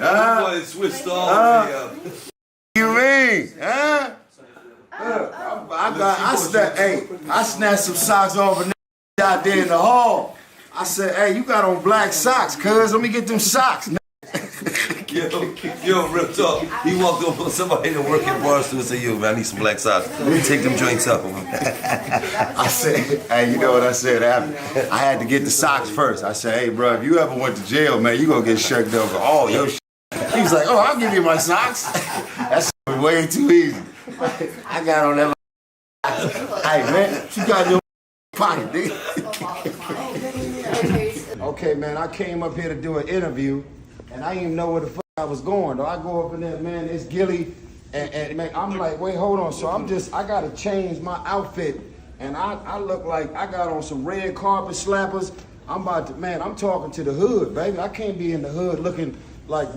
Boy, switched off. You mean? Huh? I snatched some socks off a out there in the hall. I said, hey, you got on black socks, cuz. Let me get them socks. Yo, real talk. He walked up on somebody that work at bars and said, yo, man, I need some black socks. Take them joints up. I said, hey, you know what I said? I had to get the socks first. I said, hey, bro, if you ever went to jail, man, you gonna get shut down for all your shit. He was like, oh, I'll give you my socks. That's way too easy. I got on that. Hey, man, you got your pocket, nigga. Okay, man, I came up here to do an interview, and I didn't even know where the fuck I was going. Though I go up in there, man, it's Gilly, and man, I'm like, wait, hold on. So I gotta change my outfit, and I look like I got on some red carpet slappers. I'm talking to the hood, baby. I can't be in the hood looking like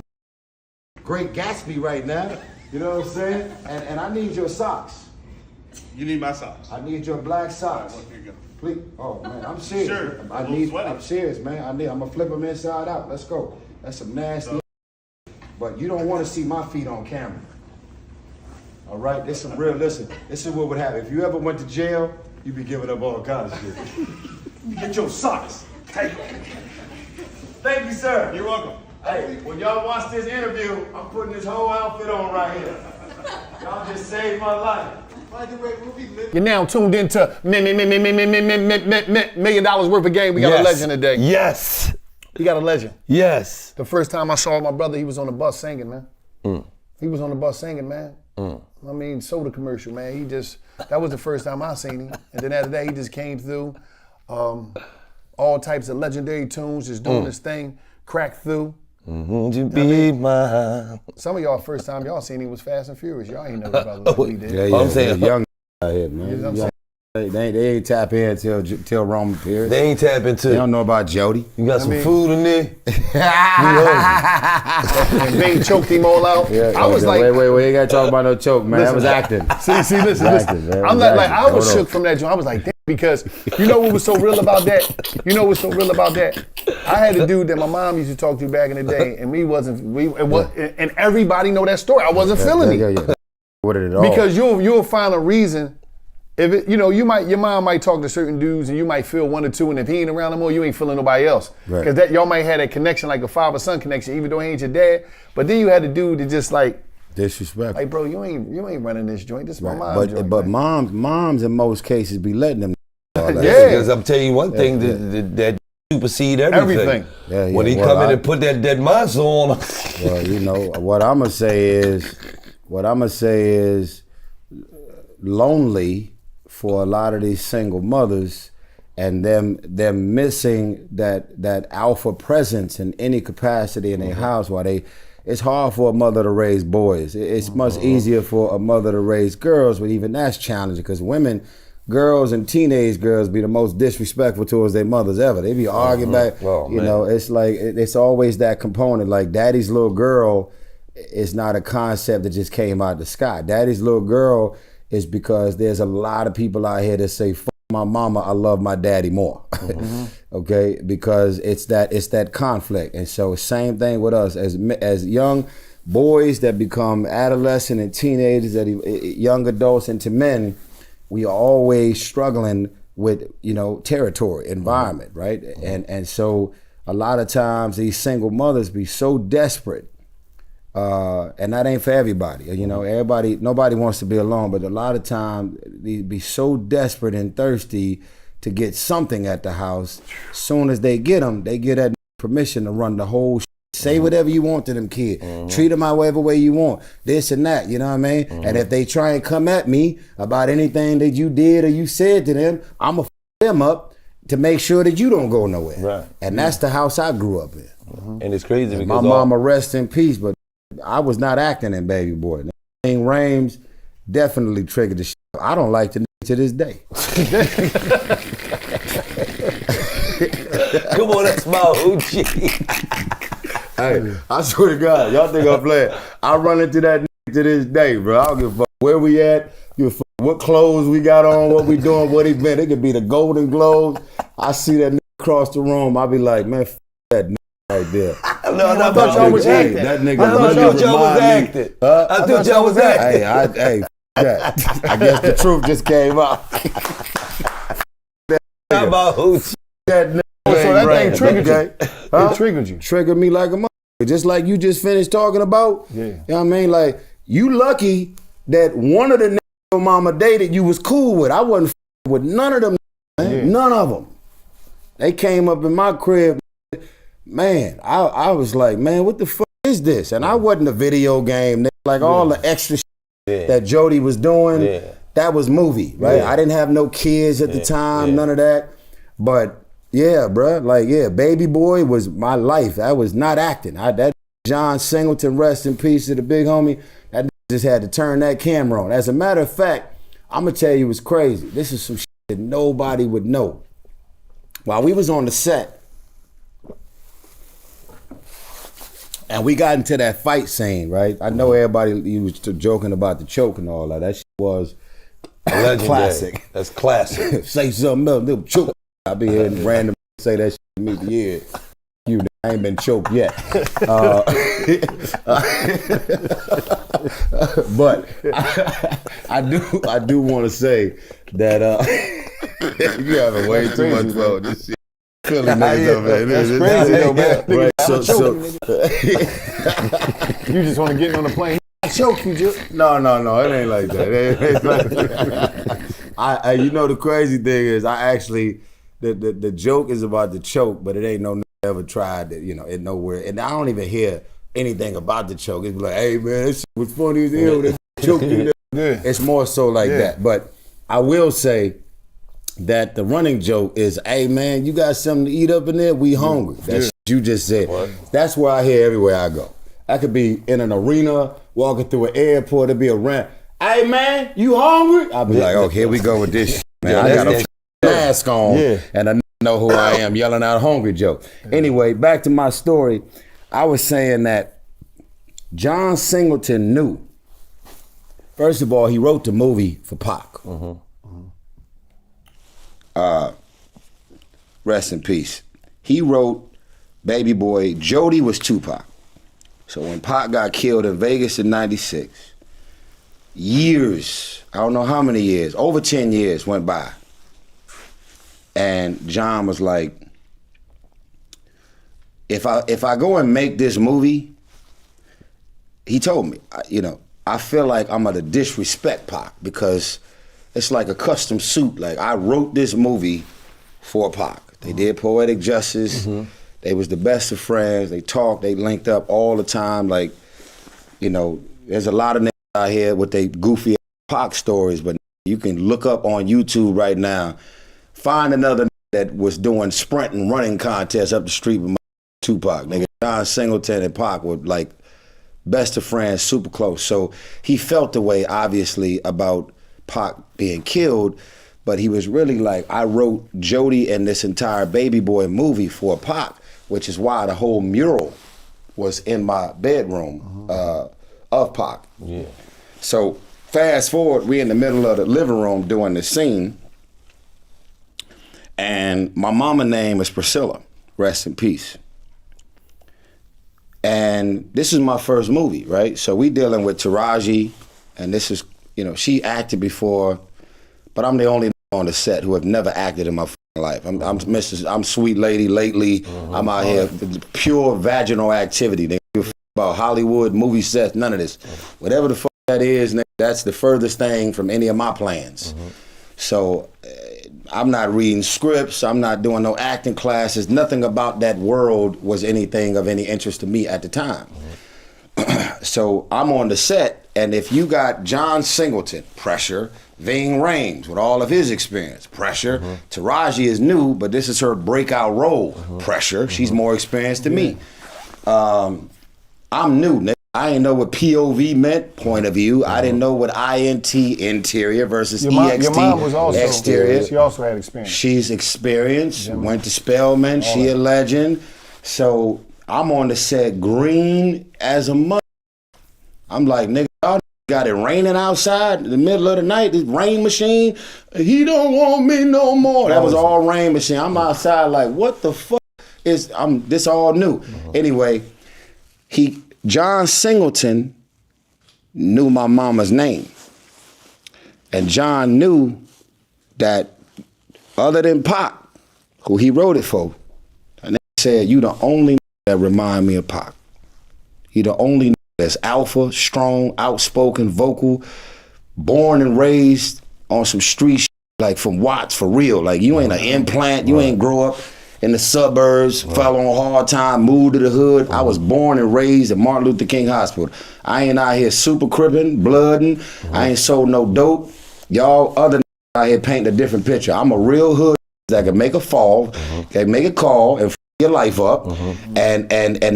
Great Gatsby right now. You know what I'm saying? And I need your socks. You need my socks. I need your black socks. Here you go. Please. Oh man, I'm serious. Sure. I'm serious, man. I'm gonna flip them inside out. Let's go. That's some nasty. But you don't want to see my feet on camera. All right, this is real. Listen, this is what would happen if you ever went to jail. You'd be giving up all kinds of shit. You get your socks. Hey. Thank you, sir. You're welcome. Hey, when y'all watch this interview, I'm putting this whole outfit on right here. Y'all just saved my life. You're now tuned into $1 million worth of game. We got a legend today. Yes. We got a legend. Yes. The first time I saw my brother, he was on the bus singing, man. He was on the bus singing, man. I mean, soda commercial, man. That was the first time I seen him. And then after that, he just came through. All types of legendary tunes, just doing his thing, cracked through. Won't you be mine? Some of y'all, first time y'all seen him was Fast and Furious. Y'all ain't never about what he did. Yeah, I'm saying young out here, man. You know what I'm saying? They ain't tap in till Roman appears. They ain't tap into. They don't know about Jody. You got some food in there. And Bing choked him all out. Yeah, I was like, wait, you ain't gotta talk about no choke, man. That was acting. Listen. Acting, I'm not like I was shook from that joint. I was like, damn, because you know what was so real about that? I had a dude that my mom used to talk to back in the day, and and everybody know that story. I wasn't feeling it. What it all? Because you'll find a reason. If it, your mom might talk to certain dudes and you might feel one or two, and if he ain't around no more, you ain't feeling nobody else. Because that y'all might have that connection, like a father-son connection, even though he ain't your dad. But then you had a dude that just like disrespect. Like, bro, you ain't running this joint. This is my mom's joint. But moms in most cases be letting them. Because I'm telling you one thing that supersede everything. When he come in and put that monster on. Well, what I'm gonna say is lonely for a lot of these single mothers, and them missing that alpha presence in any capacity in their house. It's hard for a mother to raise boys. It's much easier for a mother to raise girls, but even that's challenging because girls and teenage girls be the most disrespectful towards their mothers ever. They be arguing back. It's like it's always that component. Like daddy's little girl is not a concept that just came out of the sky. Daddy's little girl is because there's a lot of people out here that say, "F my mama, I love my daddy more." Okay, because it's that conflict, and so same thing with us as young boys that become adolescent and teenagers, that young adults into men. We are always struggling with territory, environment, right? And so a lot of times these single mothers be so desperate. And that ain't for everybody. Nobody wants to be alone, but a lot of times they be so desperate and thirsty to get something at the house. Soon as they get them, they get that permission to run the whole shit. Say whatever you want to them kids. Treat them however way you want. This and that, you know what I mean? And if they try and come at me about anything that you did or you said to them, I'm going to f them up to make sure that you don't go nowhere. Right. And that's the house I grew up in. And it's crazy and because my mama rest in peace, but I was not acting in Baby Boy. Rames definitely triggered the shit. I don't like the nigga to this day. Come on, that's my OG. Hey, I swear to God, y'all think I'm playing. I run into that nigga to this day, bro. I don't give a fuck where we at, give a fuck what clothes we got on, what we doing, what he been. It could be the Golden Globes. I see that nigga across the room, I be like, man, f that nigga right there. I thought y'all was acting. That nigga I thought y'all was acting. I thought y'all was acting. Hey, I guess the truth just came out. How about hoochie? That nigga So that thing triggered you. Huh? It triggered you. Triggered me like a motherfucker. Just like you just finished talking about. Yeah. You know what I mean? Like, you lucky that one of the niggas your mama dated you was cool with. I wasn't with none of them, man. Yeah. None of them. They came up in my crib, man. I was like, man, what the fuck is this? And I wasn't a video game, like all the extra shit that Jody was doing. That was movie, right? I didn't have no kids at the time, none of that. But yeah, bruh, like Baby Boy was my life. I was not acting. That John Singleton, rest in peace to the big homie. That just had to turn that camera on. As a matter of fact, I'm gonna tell you what's crazy. This is some shit that nobody would know. While we was on the set, and we got into that fight scene, right? I know everybody, you was joking about the choke and all that. That shit was classic. That's classic. Say something else, little choke. I be hearing random say that shit to me for years. I ain't been choked yet. But I do want to say that you having way too much fun with this shit. Philly niggas up, man. That's crazy though, man. Right, so You just want to get on the plane. Choke you, just. No, it ain't like that. It ain't like that. You know the crazy thing is, I actually the joke is about the choke, but it ain't no ever tried that, it nowhere. And I don't even hear anything about the choke. It's like, hey man, this shit was funny as hell. That choke you. It's more so like that. But I will say that the running joke is, hey man, you got something to eat up in there? We hungry. That's shit you just said. What? That's where I hear everywhere I go. I could be in an arena, walking through an airport, it'd be a rant. Hey man, you hungry? I'll be like, oh, here we go with this shit, man. I got a mask on and I know who I am, yelling out a hungry joke. Anyway, back to my story. I was saying that John Singleton knew. First of all, he wrote the movie for Pac. Rest in peace. He wrote Baby Boy. Jody was Tupac. So when Pac got killed in Vegas in '96, years, I don't know how many years, over 10 years went by. And John was like, if I go and make this movie, he told me, I feel like I'm gonna disrespect Pac because it's like a custom suit. Like, I wrote this movie for Pac. They did Poetic Justice. They was the best of friends. They talked, they linked up all the time. Like, there's a lot of niggas out here with they goofy Pac stories, but you can look up on YouTube right now, find another that was doing sprint and running contests up the street with Tupac. Nigga, John Singleton and Pac were like best of friends, super close. So he felt the way, obviously, about Pac being killed, but he was really like, I wrote Jody and this entire Baby Boy movie for Pac, which is why the whole mural was in my bedroom of Pac. Yeah. So fast forward, we in the middle of the living room doing this scene, and my mama name is Priscilla, rest in peace. And this is my first movie, right? So we dealing with Taraji, and this is, she acted before, but I'm the only on the set who have never acted in my life. I'm sweet lady lately. I'm out here pure vaginal activity. They about Hollywood, movie sets, none of this. Whatever the fuck that is, that's the furthest thing from any of my plans. So I'm not reading scripts. I'm not doing no acting classes. Nothing about that world was anything of any interest to me at the time. So I'm on the set, and if you got John Singleton, pressure, Ving Rhames with all of his experience, pressure. Taraji is new, but this is her breakout role, pressure. She's more experienced than me. I'm new, nigga. I didn't know what POV meant, point of view. I didn't know what INT, interior, versus EXT, your mom was also, exterior. She also had experience. She's experienced, went to Spelman, she a legend. So I'm on the set green as a mother. I'm like, nigga, y'all got it raining outside in the middle of the night, this rain machine. He don't want me no more. That was all rain machine. I'm outside like, what the fuck? This all new. Anyway, John Singleton knew my mama's name. And John knew that other than Pac, who he wrote it for, and they said, you the only that remind me of Pac. You the only that's alpha, strong, outspoken, vocal, born and raised on some street shit, like from Watts, for real. Like you ain't an implant, you ain't grow up in the suburbs, fell on hard time, moved to the hood. I was born and raised at Martin Luther King Hospital. I ain't out here super crippin', blooding. I ain't sold no dope. Y'all other out here painting a different picture. I'm a real hood that can make a fall, can make a call and f your life up, and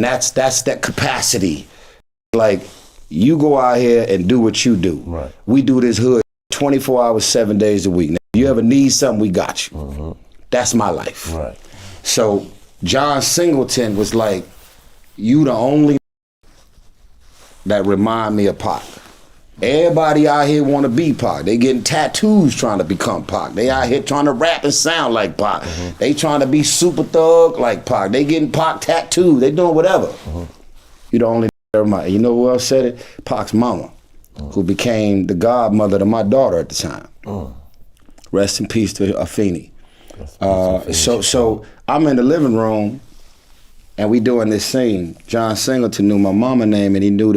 that's that capacity. Like you go out here and do what you do. Right. We do this hood 24 hours, 7 days a week. Now, if you ever need something, we got you. That's my life. Right. So John Singleton was like, you the only that remind me of Pac. Everybody out here want to be Pac. They getting tattoos trying to become Pac. They out here trying to rap and sound like Pac. They trying to be super thug like Pac. They getting Pac tattoos. They doing whatever. You the only remind. You know who else said it? Pac's mama, who became the godmother to my daughter at the time. Rest in peace to Afeni. So I'm in the living room and we doing this scene. John Singleton knew my mama name and he knew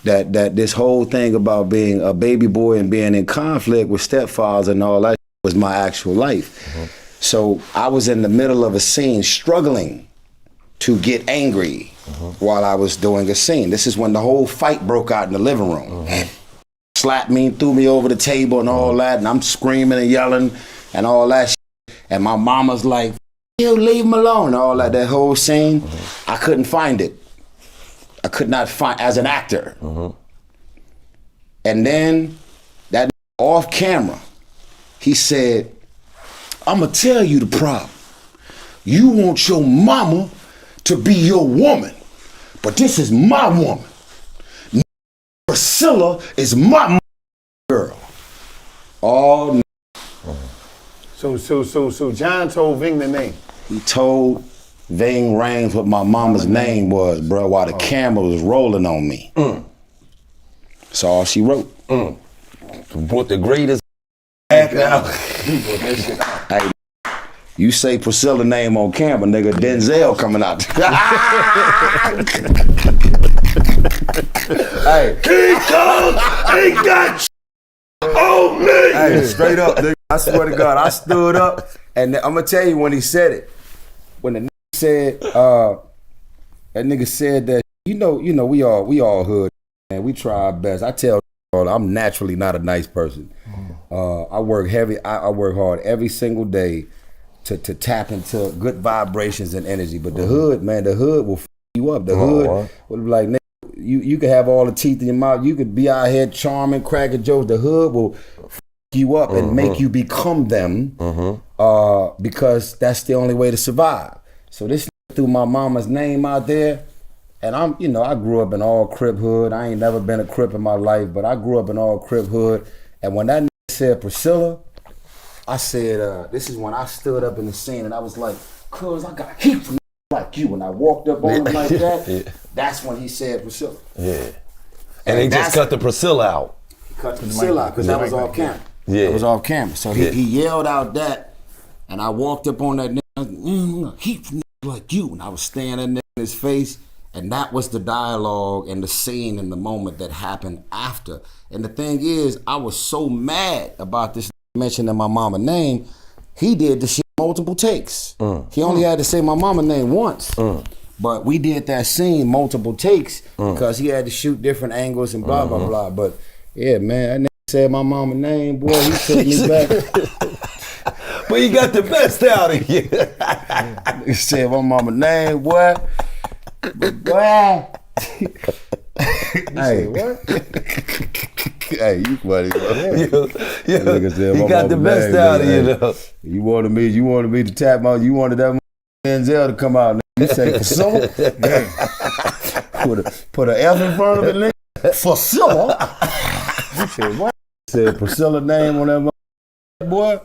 that this whole thing about being a baby boy and being in conflict with stepfathers and all that was my actual life. So I was in the middle of a scene struggling to get angry while I was doing a scene. This is when the whole fight broke out in the living room. Slapped me, threw me over the table and all that, and I'm screaming and yelling and all that shit. And my mama's like, you leave him alone, all that whole scene. I couldn't find it. I could not find, as an actor. And then, that off camera, he said, I'ma tell you the problem. You want your mama to be your woman, but this is my woman. Priscilla is my girl. All So John told Ving the name. He told Ving Rhames what my mama's name was, bro, while the camera was rolling on me. That's all she wrote. Brought the greatest back out. Hey, you say Priscilla name on camera, nigga, Denzel coming out. Hey, he got on me. Hey, straight up, nigga. I swear to God, I stood up, and I'm gonna tell you when he said it. When the nigga said, that nigga said that, you know, we all hood, and we try our best. I tell y'all, I'm naturally not a nice person. I work heavy. I work hard every single day to tap into good vibrations and energy. But the hood, man, the hood will f you up. The hood will be like, nigga, you could have all the teeth in your mouth. You could be out here charming, cracking jokes. The hood will f you up and make you become them because that's the only way to survive. So this threw my mama's name out there, and I grew up in all Crip hood. I ain't never been a Crip in my life, but I grew up in all Crip hood. And when that nigga said Priscilla, I said, this is when I stood up in the scene and I was like, cuz I got heat from like you. When I walked up on him like that, that's when he said Priscilla. Yeah. And they just cut the Priscilla out. He cut the Priscilla out because that was off camera. Yeah. That was off camera. So he yelled out that, and I walked up on that nigga, I was like, heat from like you. And I was staring at his face, and that was the dialogue and the scene and the moment that happened after. And the thing is, I was so mad about this mentioning my mama name, he did the shit multiple takes. He only had to say my mama name once. But we did that scene multiple takes because he had to shoot different angles and blah, blah, blah. But yeah, man, that nigga said my mama name, boy, he took me back. But he got the best out of you. He said my mama name, boy. Boy. Hey, what? Hey, you funny, man. He got the best out of you, though. You wanted me to tap out. You wanted that Denzel to come out. You say Priscilla? Put an F in front of it, nigga. Priscilla. You said what? Said Priscilla name on that boy.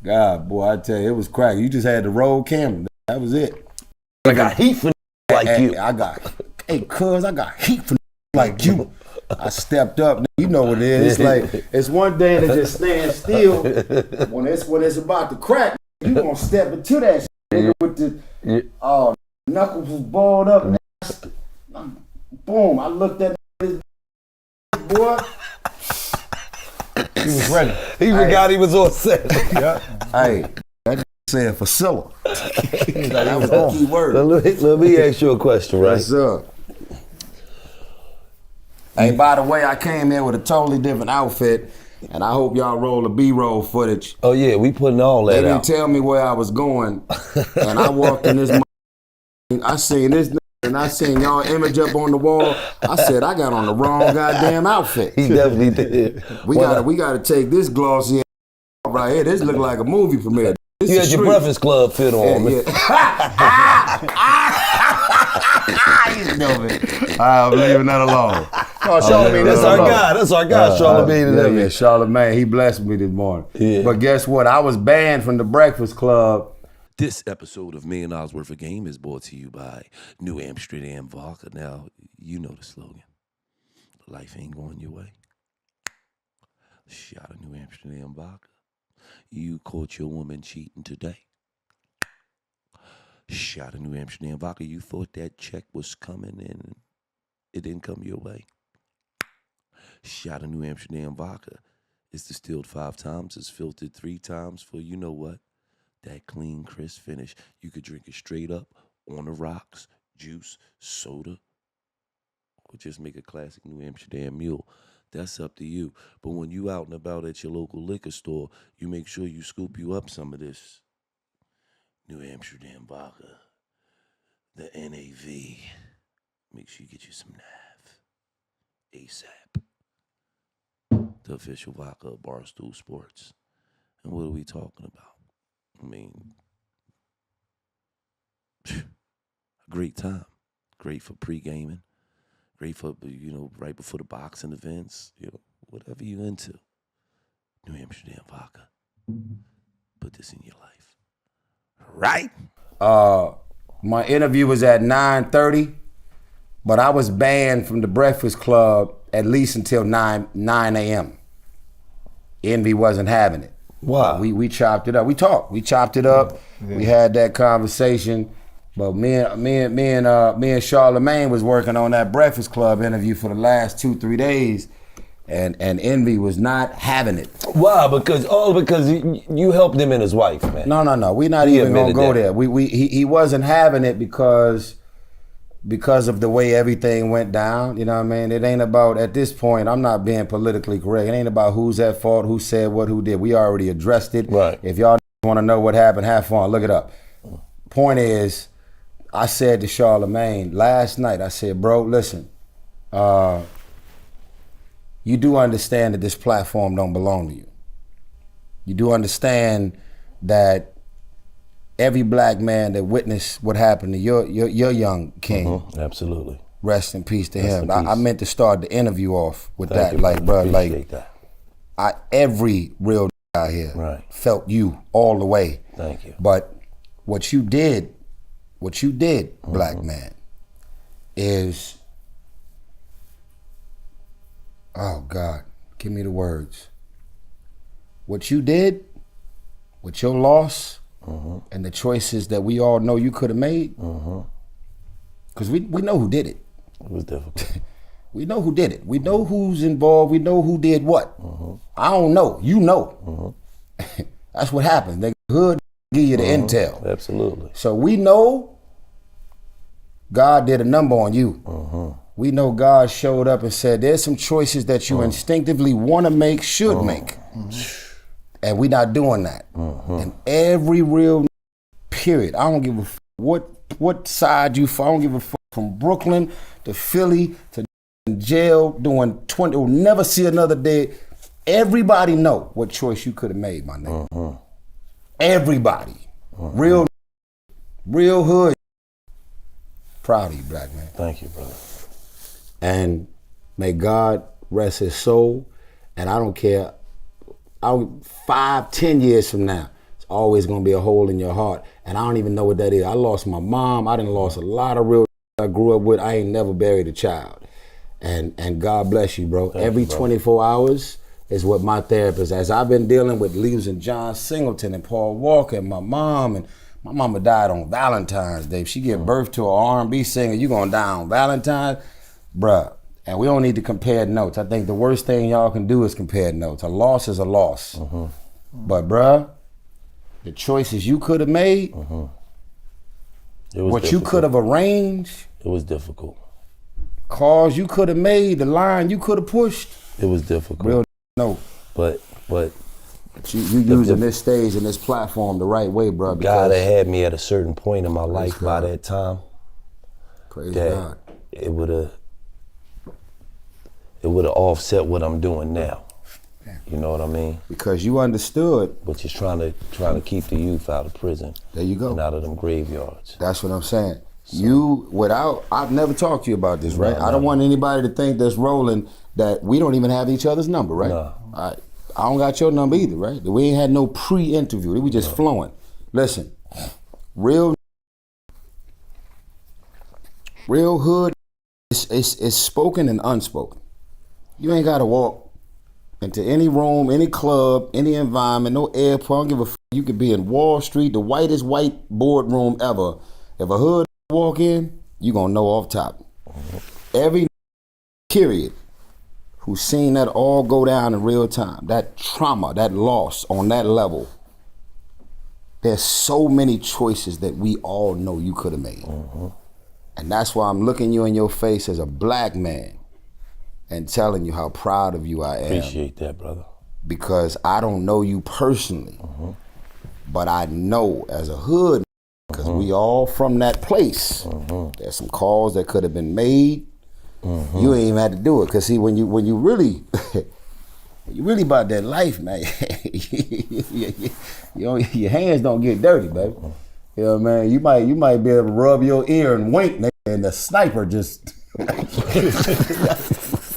God, boy, I tell you, it was crack. You just had to roll camera. That was it. I got heat for like you. Hey, cuz, I got heat for like you. I stepped up. You know what it is. It's like, it's one day to just stand still. When it's about to crack, you gonna step into that shit with the knuckles was balled up. Boom, I looked at this boy. He was ready. He forgot he was on set. Yeah. Hey, that said Facilla. That was the key word. Let me ask you a question, right? Yes, sir. Hey, by the way, I came in with a totally different outfit, and I hope y'all roll the B-roll footage. Oh yeah, we putting all that out. They didn't tell me where I was going, and I walked in this. I seen this, and I seen y'all image up on the wall. I said I got on the wrong goddamn outfit. He definitely did. We gotta take this glossy right here. This look like a movie premiere. You had your Breakfast Club fit on. Yeah. You stupid. I'm leaving that alone. Oh, Charlamagne, That's our guy, Charlamagne. Yeah, Charlamagne. He blessed me this morning. Yeah. But guess what? I was banned from the Breakfast Club. This episode of $1 Million Worth of Game is brought to you by New Amsterdam Vodka. Now, you know the slogan. Life ain't going your way. Shot of New Amsterdam Vodka. You caught your woman cheating today. Shot of New Amsterdam Vodka. You thought that check was coming and it didn't come your way. Shot of New Amsterdam Vodka. It's distilled 5 times. It's filtered 3 times for you know what? That clean, crisp finish. You could drink it straight up, on the rocks, juice, soda, or just make a classic New Amsterdam mule. That's up to you. But when you out and about at your local liquor store, you make sure you scoop you up some of this New Amsterdam vodka, the NAV. Make sure you get you some NAV ASAP. The official vodka of Barstool Sports. And what are we talking about? I mean, a great time. Great for pre-gaming. Great for, right before the boxing events. Whatever you into. New Amsterdam vodka. Put this in your life. Right? My interview was at 9:30, but I was banned from the Breakfast Club at least until 9 a.m. Envy wasn't having it. Wow. We chopped it up. We talked. We chopped it up. Yeah. We had that conversation. But me and Charlamagne was working on that Breakfast Club interview for the last 2-3 days, and Envy was not having it. Wow, because you helped him and his wife, man. No. We're not even gonna go there. He wasn't having it because of the way everything went down. You know what I mean? It ain't about, at this point, I'm not being politically correct. It ain't about who's at fault, who said what, who did. We already addressed it. Right. If y'all want to know what happened, have fun. Look it up. Point is, I said to Charlamagne last night, I said, bro, listen, you do understand that this platform don't belong to you. You do understand that every black man that witnessed what happened to your young king. Mm-hmm. Absolutely. Rest in peace to him. I meant to start the interview off with that. Like, bro, every real out here felt you all the way. Thank you. But what you did, black man, is, oh God, give me the words. What you did with your loss, and the choices that we all know you could have made, because we know who did it. It was difficult. We know who did it. We know who's involved. We know who did what. I don't know. You know. That's what happens. The hood give you the intel. Absolutely. So we know God did a number on you. We know God showed up and said, there's some choices that you instinctively want to make, should make. And we're not doing that. And every real period, I don't give a what side you from. I don't give a fuck from Brooklyn to Philly to jail doing 20, will never see another day. Everybody know what choice you could have made, my nigga. Everybody. Real hood. Proud of you, black man. Thank you, brother. And may God rest his soul. And I don't care, 5-10 years from now, always gonna be a hole in your heart. And I don't even know what that is. I lost my mom. I done lost a lot of real I grew up with. I ain't never buried a child. And God bless you, bro. Every 24 hours is what my therapist, as I've been dealing with losing John Singleton and Paul Walker and my mama died on Valentine's Day. If she gave birth to an R&B singer, you gonna die on Valentine's? Bruh, and we don't need to compare notes. I think the worst thing y'all can do is compare notes. A loss is a loss. But bruh, the choices you could have made, what you could have arranged. It was difficult. Calls you could have made, the line you could have pushed. It was difficult. Real no. But you using this stage and this platform the right way, bro. God had me at a certain point in my life by that time. Praise God. It would have offset what I'm doing now. You know what I mean? Because you understood. Which is trying to keep the youth out of prison. There you go. And out of them graveyards. That's what I'm saying. So, I've never talked to you about this, right? I don't want anybody to think that's rolling that we don't even have each other's number, right? No. I don't got your number either, right? We ain't had no pre-interview. We just flowing. Listen, real hood is spoken and unspoken. You ain't got to walk into any room, any club, any environment, no airport. I don't give a f. You could be in Wall Street, the whitest white boardroom ever. If a hood walk in, you gonna know off top. Every period who's seen that all go down in real time, that trauma, that loss on that level, there's so many choices that we all know you could have made. And that's why I'm looking you in your face as a black man and telling you how proud of you I am. Appreciate that, brother. Because I don't know you personally, but I know as a hood, because we all from that place. There's some calls that could have been made. You ain't even had to do it. Because see, when you really about that life, man, your hands don't get dirty, baby. You know what I mean? You might be able to rub your ear and wink, nigga, and the sniper just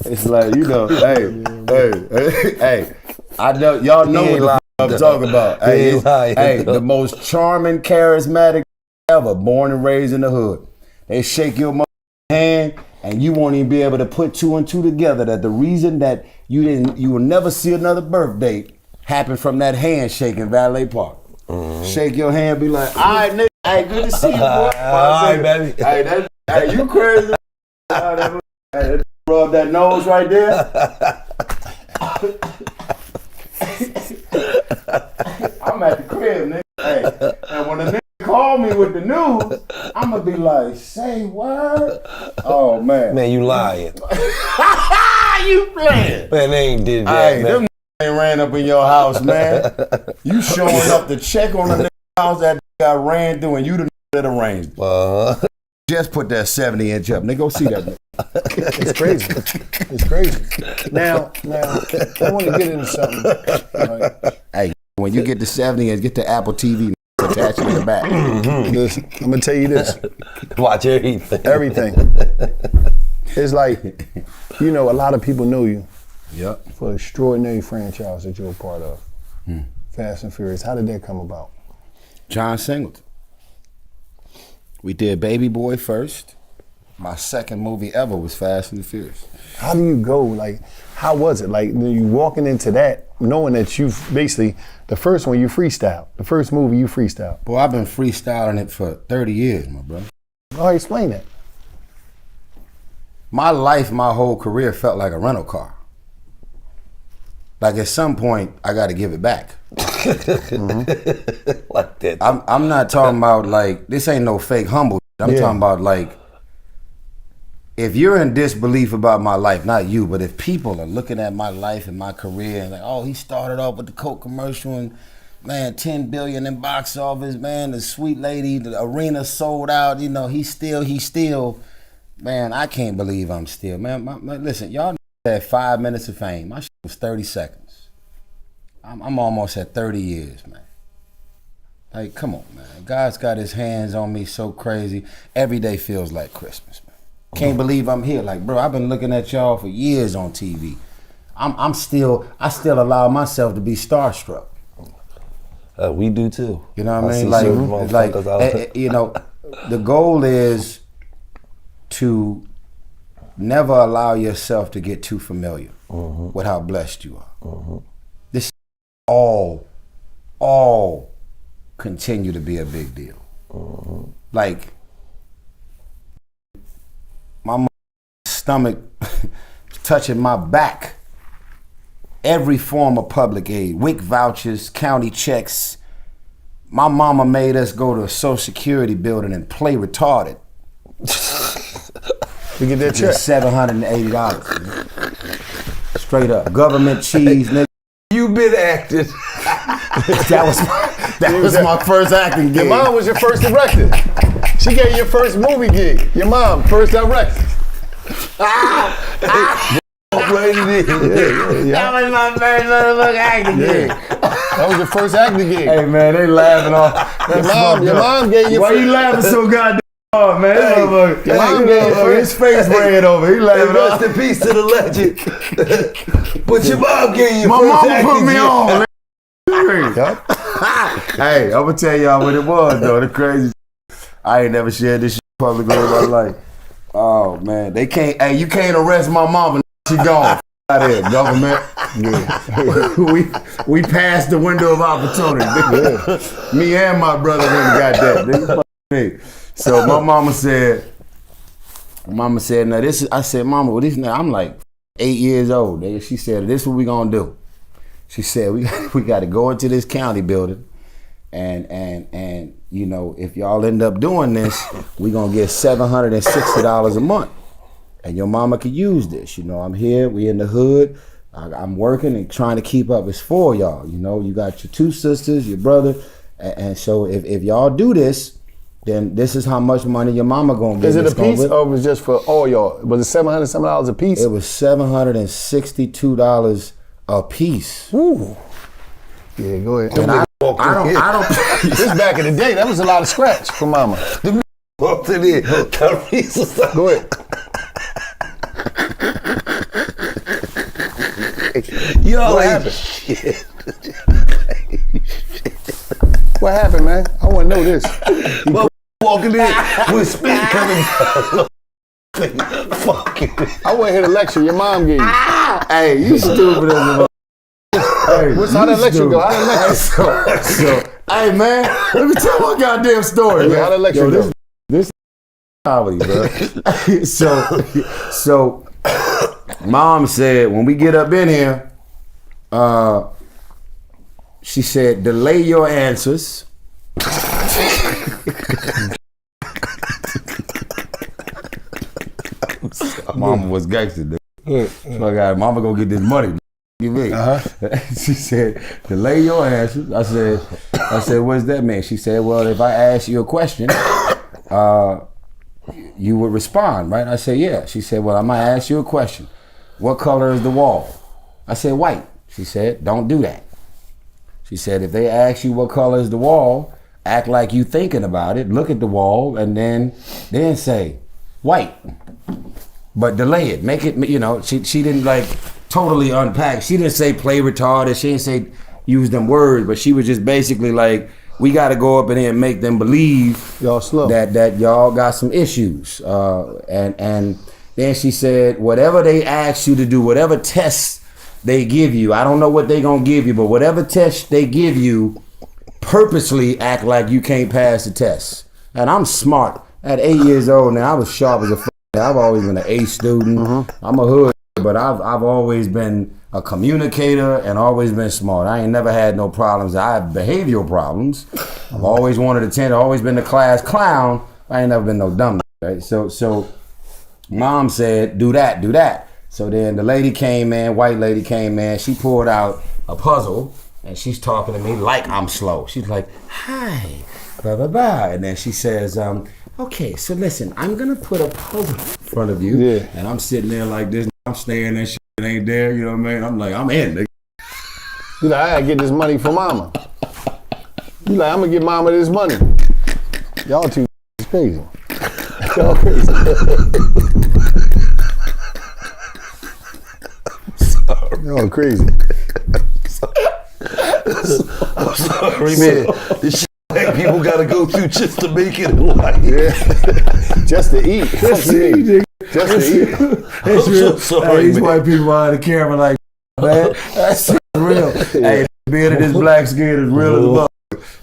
it's like, you know, hey, I know y'all know what I'm talking about. Hey, the most charming, charismatic ever, born and raised in the hood. They shake your hand and you won't even be able to put two and two together that the reason that you will never see another birthday happen from that handshake in Valet Park. Shake your hand, be like, all right, nigga, hey, good to see you, boy. All right, baby. Hey, you crazy? Hey, rub that nose right there. I'm at the crib, nigga. Hey, and when the nigga call me with the news, I'm gonna be like, say what? Oh man. Man, you lying. You playing. Man, they ain't did that, Hey, man. them ain't ran up in your house, man. You showing up to check on the nigga house that got ran through and you the nigga that arranged it. Just put that 70-inch up. Nigga, go see that nigga. It's crazy. It's crazy. Now, I want to get into something. Right? Hey, when you get the 70-inch, get the Apple TV attached in the back. Listen, I'm gonna tell you this. Watch everything. Everything. It's like, you know, a lot of people know you. Yep. For an extraordinary franchise that you're a part of. Fast and Furious. How did that come about? John Singleton. We did Baby Boy first. My second movie ever was Fast and the Furious. How do you go? Like, how was it? Like, you walking into that, knowing that you basically, the first one you freestyle. The first movie you freestyle. Boy, I've been freestyling it for 30 years, my brother. Oh, explain that. My life, my whole career felt like a rental car. Like at some point, I got to give it back. Like that. I'm not talking about like, this ain't no fake humble. I'm talking about like, if you're in disbelief about my life, not you, but if people are looking at my life and my career and like, oh, he started off with the Coke commercial and man, 10 billion in box office, man, the sweet lady, the arena sold out, you know, he's still, man, I can't believe I'm still, man, listen, y'all had 5 minutes of fame. My shit was 30 seconds. I'm almost at 30 years, man. Like, come on, man. God's got his hands on me so crazy. Every day feels like Christmas, man. Can't believe I'm here. Like, bro, I've been looking at y'all for years on TV. I still allow myself to be starstruck. We do too. You know what I mean? Like, you know, the goal is to never allow yourself to get too familiar with how blessed you are. This all continue to be a big deal. Like, my stomach touching my back. Every form of public aid, WIC vouchers, county checks. My mama made us go to a Social Security building and play retarded. To get that check. $780. Straight up. Government cheese, nigga. You been acting. that was my first acting gig. Your mom was your first director. She gave you your first movie gig. Your mom, first director. That was my first motherfucking acting gig. That was your first acting gig. Hey man, they laughing off. Your mom gave you. Why you laughing so goddamn hard, man? Your mom gave you his face ran over. He laughing off. Rest in peace to the legend. But your mom gave you. My mama put me on. Yep. Hey, I'm gonna tell y'all what it was though. The crazy. I ain't never shared this shit publicly in my life. Oh man, they can't. Hey, you can't arrest my mama. She gone. Out of here, government. Yeah. we passed the window of opportunity. Yeah. Me and my brother went and got that. So my mama said, now this is, I said, mama, well, this now I'm like 8 years old. Nigga. She said, this is what we gonna do. She said, we got to go into this county building, and you know, if y'all end up doing this, we gonna get $760 a month. And your mama could use this. You know, I'm here, we in the hood, I'm working and trying to keep up. It's for y'all. You know, you got your 2 sisters, your brother. And so if y'all do this, then this is how much money your mama gonna get. Is it a piece or it was just for all y'all? Was it $700 a piece? It was $762 a piece. Ooh. Yeah, go ahead. And I don't This back in the day, that was a lot of scratch for mama. Walked in there. Tyrese was like, go ahead. Yo, what happened? What happened, man? I want to know this. Walking in with speed coming down. Fuck it. I want to hear the lecture your mom gave you. Hey, you stupid as a Hey, how that lecture go? How that lecture go? Hey, man, let me tell my goddamn story, man. How that lecture go? This comedy, bro. So, mom said, when we get up in here, she said, delay your answers. Mama was gangster, dude. So I got, mama go get this money. You mean? She said, delay your answers. I said, what does that mean? She said, well, if I ask you a question, you would respond, right? I said, yeah. She said, well, I'm gonna ask you a question. What color is the wall? I said, white. She said, don't do that. She said, if they ask you what color is the wall, act like you thinking about it, look at the wall, and then say, white. But delay it, make it, you know, she didn't like totally unpack. She didn't say play retarded, she didn't say use them words, but she was just basically like, we gotta go up in here and make them believe y'all slow. that y'all got some issues. And then she said, whatever they ask you to do, whatever tests they give you, I don't know what they gonna give you, but whatever test they give you, purposely act like you can't pass the test. And I'm smart. At 8 years old now, I was sharp as a I've always been an A student. I'm a hood, but I've always been a communicator and always been smart. I ain't never had no problems. I have behavioral problems. I've always wanted attention, always been the class clown. I ain't never been no dumb, right? So mom said, do that. So then the lady came in, white lady came in, she pulled out a puzzle and she's talking to me like I'm slow. She's like, hi, blah, blah, blah. And then she says, okay, so listen, I'm gonna put a puzzle in front of you. Yeah. And I'm sitting there like this, I'm staring at shit that ain't there, you know what I mean? I'm like, I'm in, nigga. You like, I gotta get this money for mama. You like, I'm gonna get mama this money. Y'all two is crazy. Y'all crazy. Y'all crazy. I'm sorry, man. This shit black people gotta go through just to make it in life. Yeah. Just to eat. Just to eat. Just to eat. I'm so sorry, these man. white people out of the camera like, man, that's real. Hey, being in this black skin is real as fuck.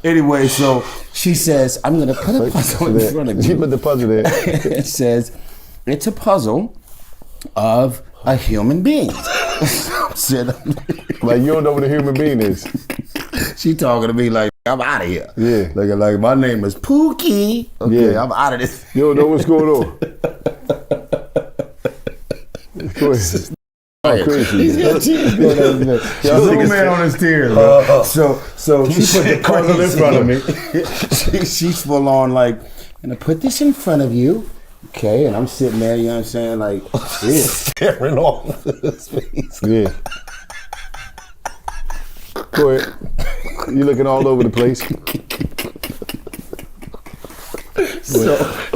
Anyway, so she says, I'm going to put a puzzle in front of you. She put the puzzle there. It says, it's a puzzle of a human being. Like, you don't know what a human being is. She talking to me like, I'm out of here. Yeah. Like my name is Pookie. Okay, yeah. I'm out of this. You don't know what's going on. Go ahead. Oh, crazy. Zoom in on his tears, bro. So she put the puzzle in front of me. She's full on like, I'm gonna put this in front of you. Okay, and I'm sitting there, you know what I'm saying? Like, yeah. Staring off his face. Yeah. Go ahead. You looking all over the place.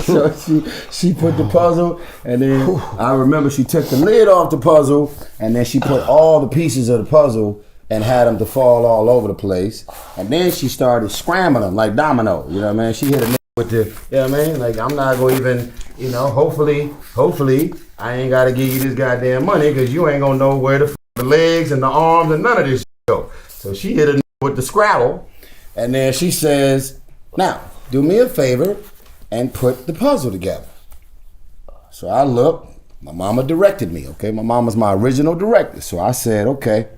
So she put the puzzle, and then I remember she took the lid off the puzzle, and then she put all the pieces of the puzzle and had them to fall all over the place. And then she started scrambling them like domino. You know what I mean? She hit a nigga with the, you know what I mean? Like, I'm not gonna even, you know, hopefully, I ain't gotta give you this goddamn money because you ain't gonna know where the legs and the arms and none of this shit go. So she hit a nigga with the Scrabble, and then she says, now, do me a favor and put the puzzle together. So I looked, my mama directed me, okay? My mama's my original director. So I said, okay,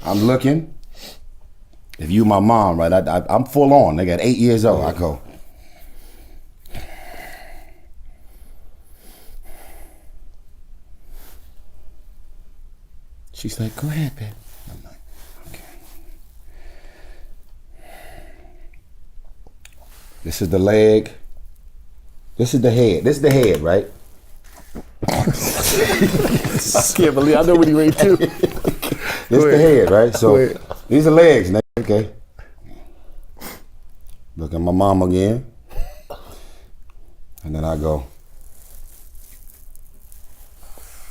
I'm looking. If you my mom, right, I'm full on. They got 8 years old, I go. She's like, go ahead, babe. I'm like, okay. This is the leg. This is the head. This is the head, right? I can't believe I know what he read too. This is the head, right? So these are legs, nigga. Okay. Look at my mom again. And then I go.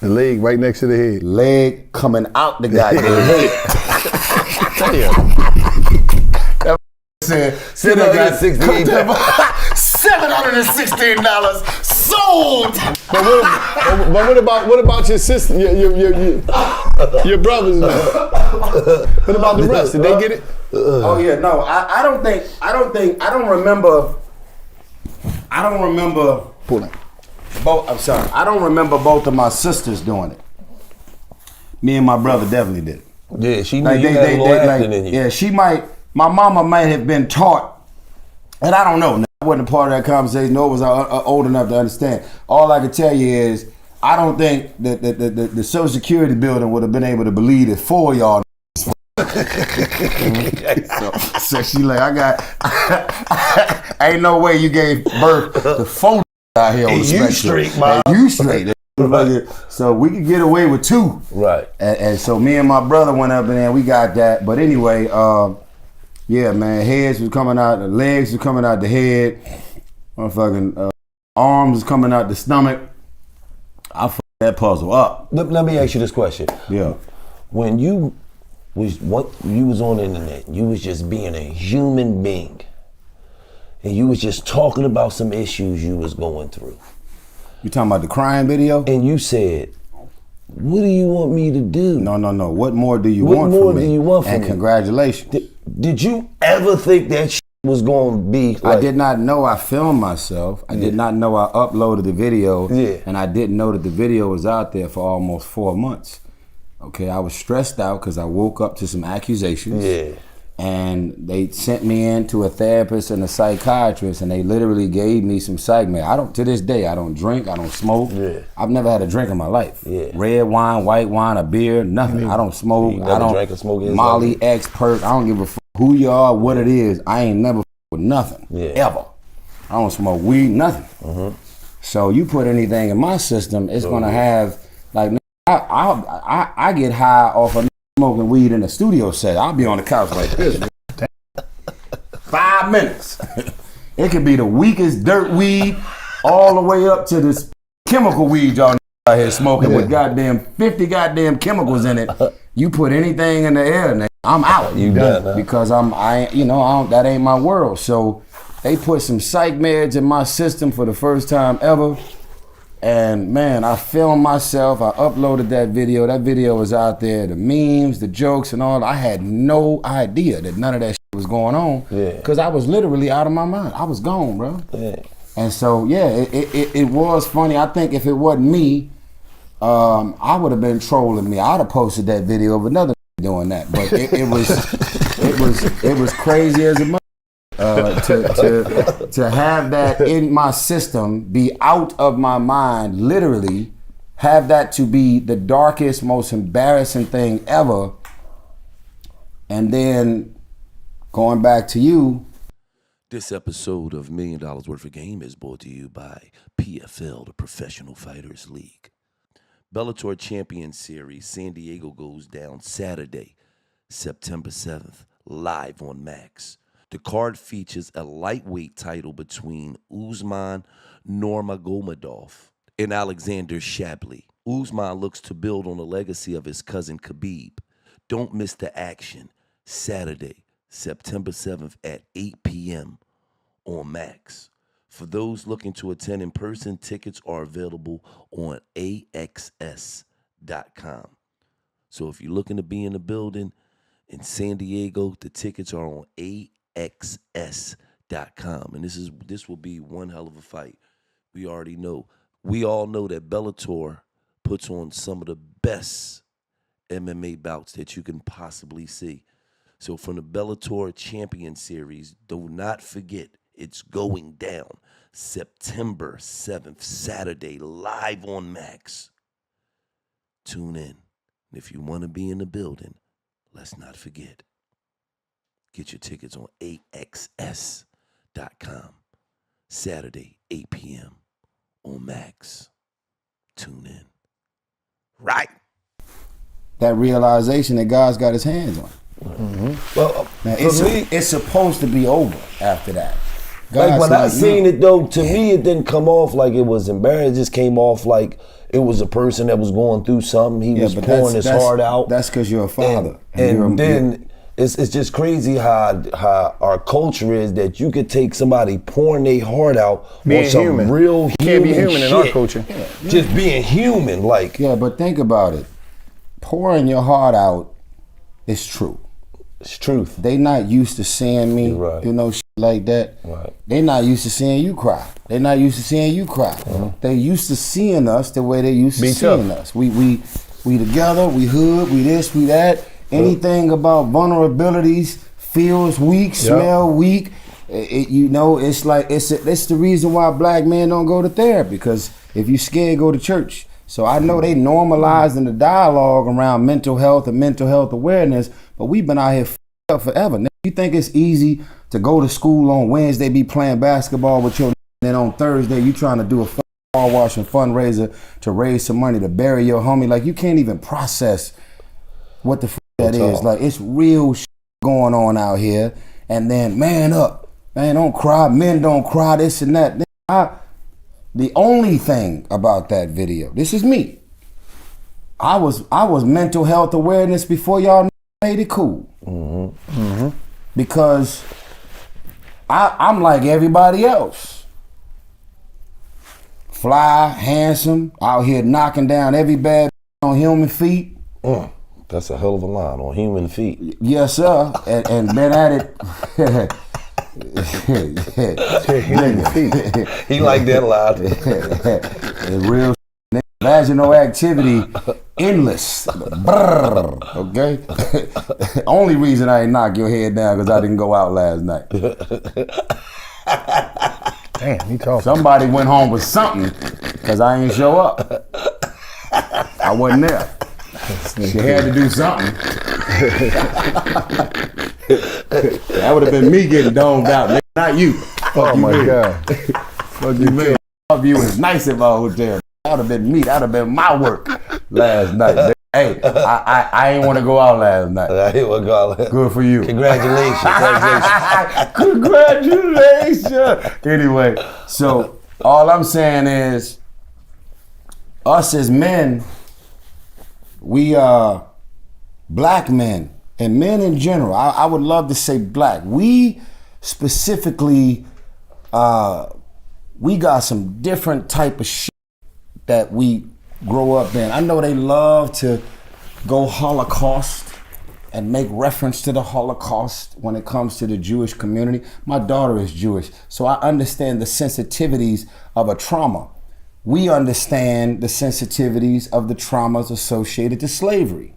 The leg right next to the head. Leg coming out the goddamn head. That said, $716 sold. But what about your sister, your brothers? What about the rest? Did they get it? Oh yeah, no, I don't remember. Pulling. I'm sorry. I don't remember both of my sisters doing it. Me and my brother definitely did it. Yeah, she knew you had a little acting in you. Yeah, she might. My mama might have been taught, and I don't know. I wasn't a part of that conversation, nor was I old enough to understand. All I can tell you is, I don't think that the Social Security building would have been able to believe that 4 of y'all. So she like, ain't no way you gave birth to 4 out here on the spectrum. Straight, man. You straight. Right. So we could get away with 2. Right. And so me and my brother went up in there, we got that. But anyway, yeah, man, heads was coming out, the legs was coming out the head, motherfucking arms was coming out the stomach. I fucked that puzzle up. Let me ask you this question. Yeah. When you was on the internet, you was just being a human being, and you was just talking about some issues you was going through. You talking about the crying video? And you said, what do you want me to do? No. What more do you want from me? What more do you want from me? And congratulations. Did you ever think that shit was going to be like... I did not know I filmed myself. I did not know I uploaded the video. Yeah. And I didn't know that the video was out there for almost 4 months. Okay, I was stressed out because I woke up to some accusations. Yeah. And they sent me in to a therapist and a psychiatrist, and they literally gave me some psych med. To this day, I don't drink, I don't smoke. Yeah. I've never had a drink in my life. Yeah. Red wine, white wine, a beer, nothing. I don't smoke. I don't drink or smoke. Molly, X, Perk. I don't give a fuck who you are, what it is. I ain't never with nothing. Yeah. Ever. I don't smoke weed, nothing. Mm-hmm. So you put anything in my system, it's gonna have like I get high off of smoking weed in a studio set. I'll be on the couch like this. 5 minutes. It could be the weakest dirt weed all the way up to this chemical weed y'all out here smoking with goddamn 50 goddamn chemicals in it. You put anything in the air, I'm out. You done, huh? Because that ain't my world. So they put some psych meds in my system for the first time ever. And man, I filmed myself. I uploaded that video. That video was out there, the memes, the jokes and all. I had no idea that none of that shit was going on. Yeah. Because I was literally out of my mind. I was gone, bro. Yeah. And so, yeah, it was funny. I think if it wasn't me, I would have been trolling me. I'd have posted that video of another doing that. But it was crazy as a mother. To have that in my system, be out of my mind, literally, have that to be the darkest, most embarrassing thing ever, and then going back to you. This episode of $1 Million Worth of Game is brought to you by PFL, the Professional Fighters League. Bellator Champion Series, San Diego goes down Saturday, September 7th, live on Max. The card features a lightweight title between Usman Nurmagomedov and Alexander Shabliy. Usman looks to build on the legacy of his cousin Khabib. Don't miss the action. Saturday, September 7th at 8 p.m. on Max. For those looking to attend in person, tickets are available on AXS.com. So if you're looking to be in the building in San Diego, the tickets are on AXS.com. And this will be one hell of a fight. We all know that Bellator puts on some of the best MMA bouts that you can possibly see. So from the Bellator Champion Series, do not forget, it's going down September 7th, Saturday, live on Max. Tune in. And if you want to be in the building, let's not forget, get your tickets on AXS.com. Saturday, 8 p.m. on Max. Tune in. Right. That realization that God's got his hands on. Mm-hmm. Well, now, it's supposed to be over after that. Like when I seen it though, to me it didn't come off like it was embarrassing. It just came off like it was a person that was going through something. He was pouring his heart out. That's because you're a father. And then it's just crazy how our culture is that you could take somebody pouring their heart out on some human. real human Can't be human shit. in our culture. Yeah. Just being human, like. Yeah, but think about it. Pouring your heart out is true. It's truth. They not used to seeing me, right. Shit like that. Right. They not used to seeing you cry. They not used to seeing you cry. Mm-hmm. They used to seeing us the way they used to Be seeing tough. us. We together, we hood, we this, we that. Anything about vulnerabilities feels weak, smell weak. It's like it's the reason why black men don't go to therapy, because if you scared, go to church. So I know they normalizing the dialogue around mental health and mental health awareness, but we've been out here up forever. Now, you think it's easy to go to school on Wednesday, be playing basketball with your, and then on Thursday you trying to do a car wash and fundraiser to raise some money to bury your homie? Like, you can't even process what the that is. Like, it's real going on out here. And then, man up, man, don't cry, men don't cry, this and that. The only thing about that video, this is me, I was mental health awareness before y'all made it cool. Mm-hmm. Mm-hmm. Because I'm like everybody else. Fly, handsome, out here knocking down every bad on human feet. That's a hell of a line, on human feet. Yes, sir. And been at it. He like that line. It's real vaginal activity, endless. Brrr, okay? Only reason I ain't knock your head down because I didn't go out last night. Damn, he talking. Somebody went home with something because I ain't show up. I wasn't there. She had to do something. That would have been me getting domed out, nigga, not you. Oh my God. Fuck you, man. You was nice at my hotel. That would have been me. That would have been my work last night. Nigga. Hey, I ain't want to go out last night. I ain't want to go out. Good for you. Congratulations. Congratulations. Anyway, so all I'm saying is, us as men, we are black men. and men in general, I would love to say black, we specifically, we got some different type of shit that we grow up in. I know they love to go Holocaust and make reference to the Holocaust when it comes to the Jewish community. My daughter is Jewish, so I understand the sensitivities of a trauma. We understand the sensitivities of the traumas associated to slavery.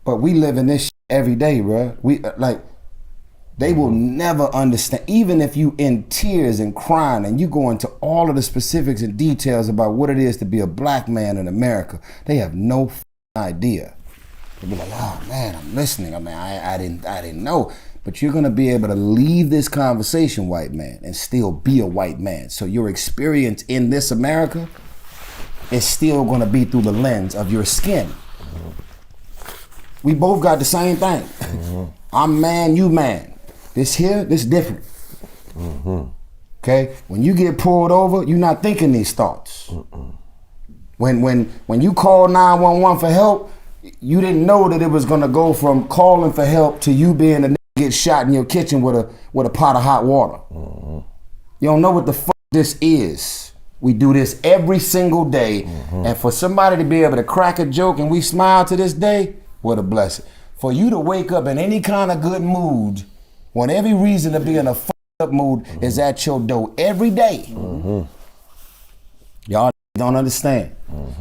But we live in this shit every day, bro. They will never understand, even if you in tears and crying and you go into all of the specifics and details about what it is to be a black man in America. They have no idea. They'll be like, oh man, I'm listening. I mean, I didn't know. But you're gonna be able to leave this conversation, white man, and still be a white man. So your experience in this America is still gonna be through the lens of your skin. We both got the same thing. I'm man, you man. This here, this different. Okay? When you get pulled over, you're not thinking these thoughts. When you call 911 for help, you didn't know that it was gonna go from calling for help to you being a nigga get shot in your kitchen with a pot of hot water. You don't know what the fuck this is. We do this every single day, and for somebody to be able to crack a joke and we smile to this day, what a blessing. For you to wake up in any kind of good mood, when every reason to be in a fucked up mood is at your door every day. Y'all don't understand.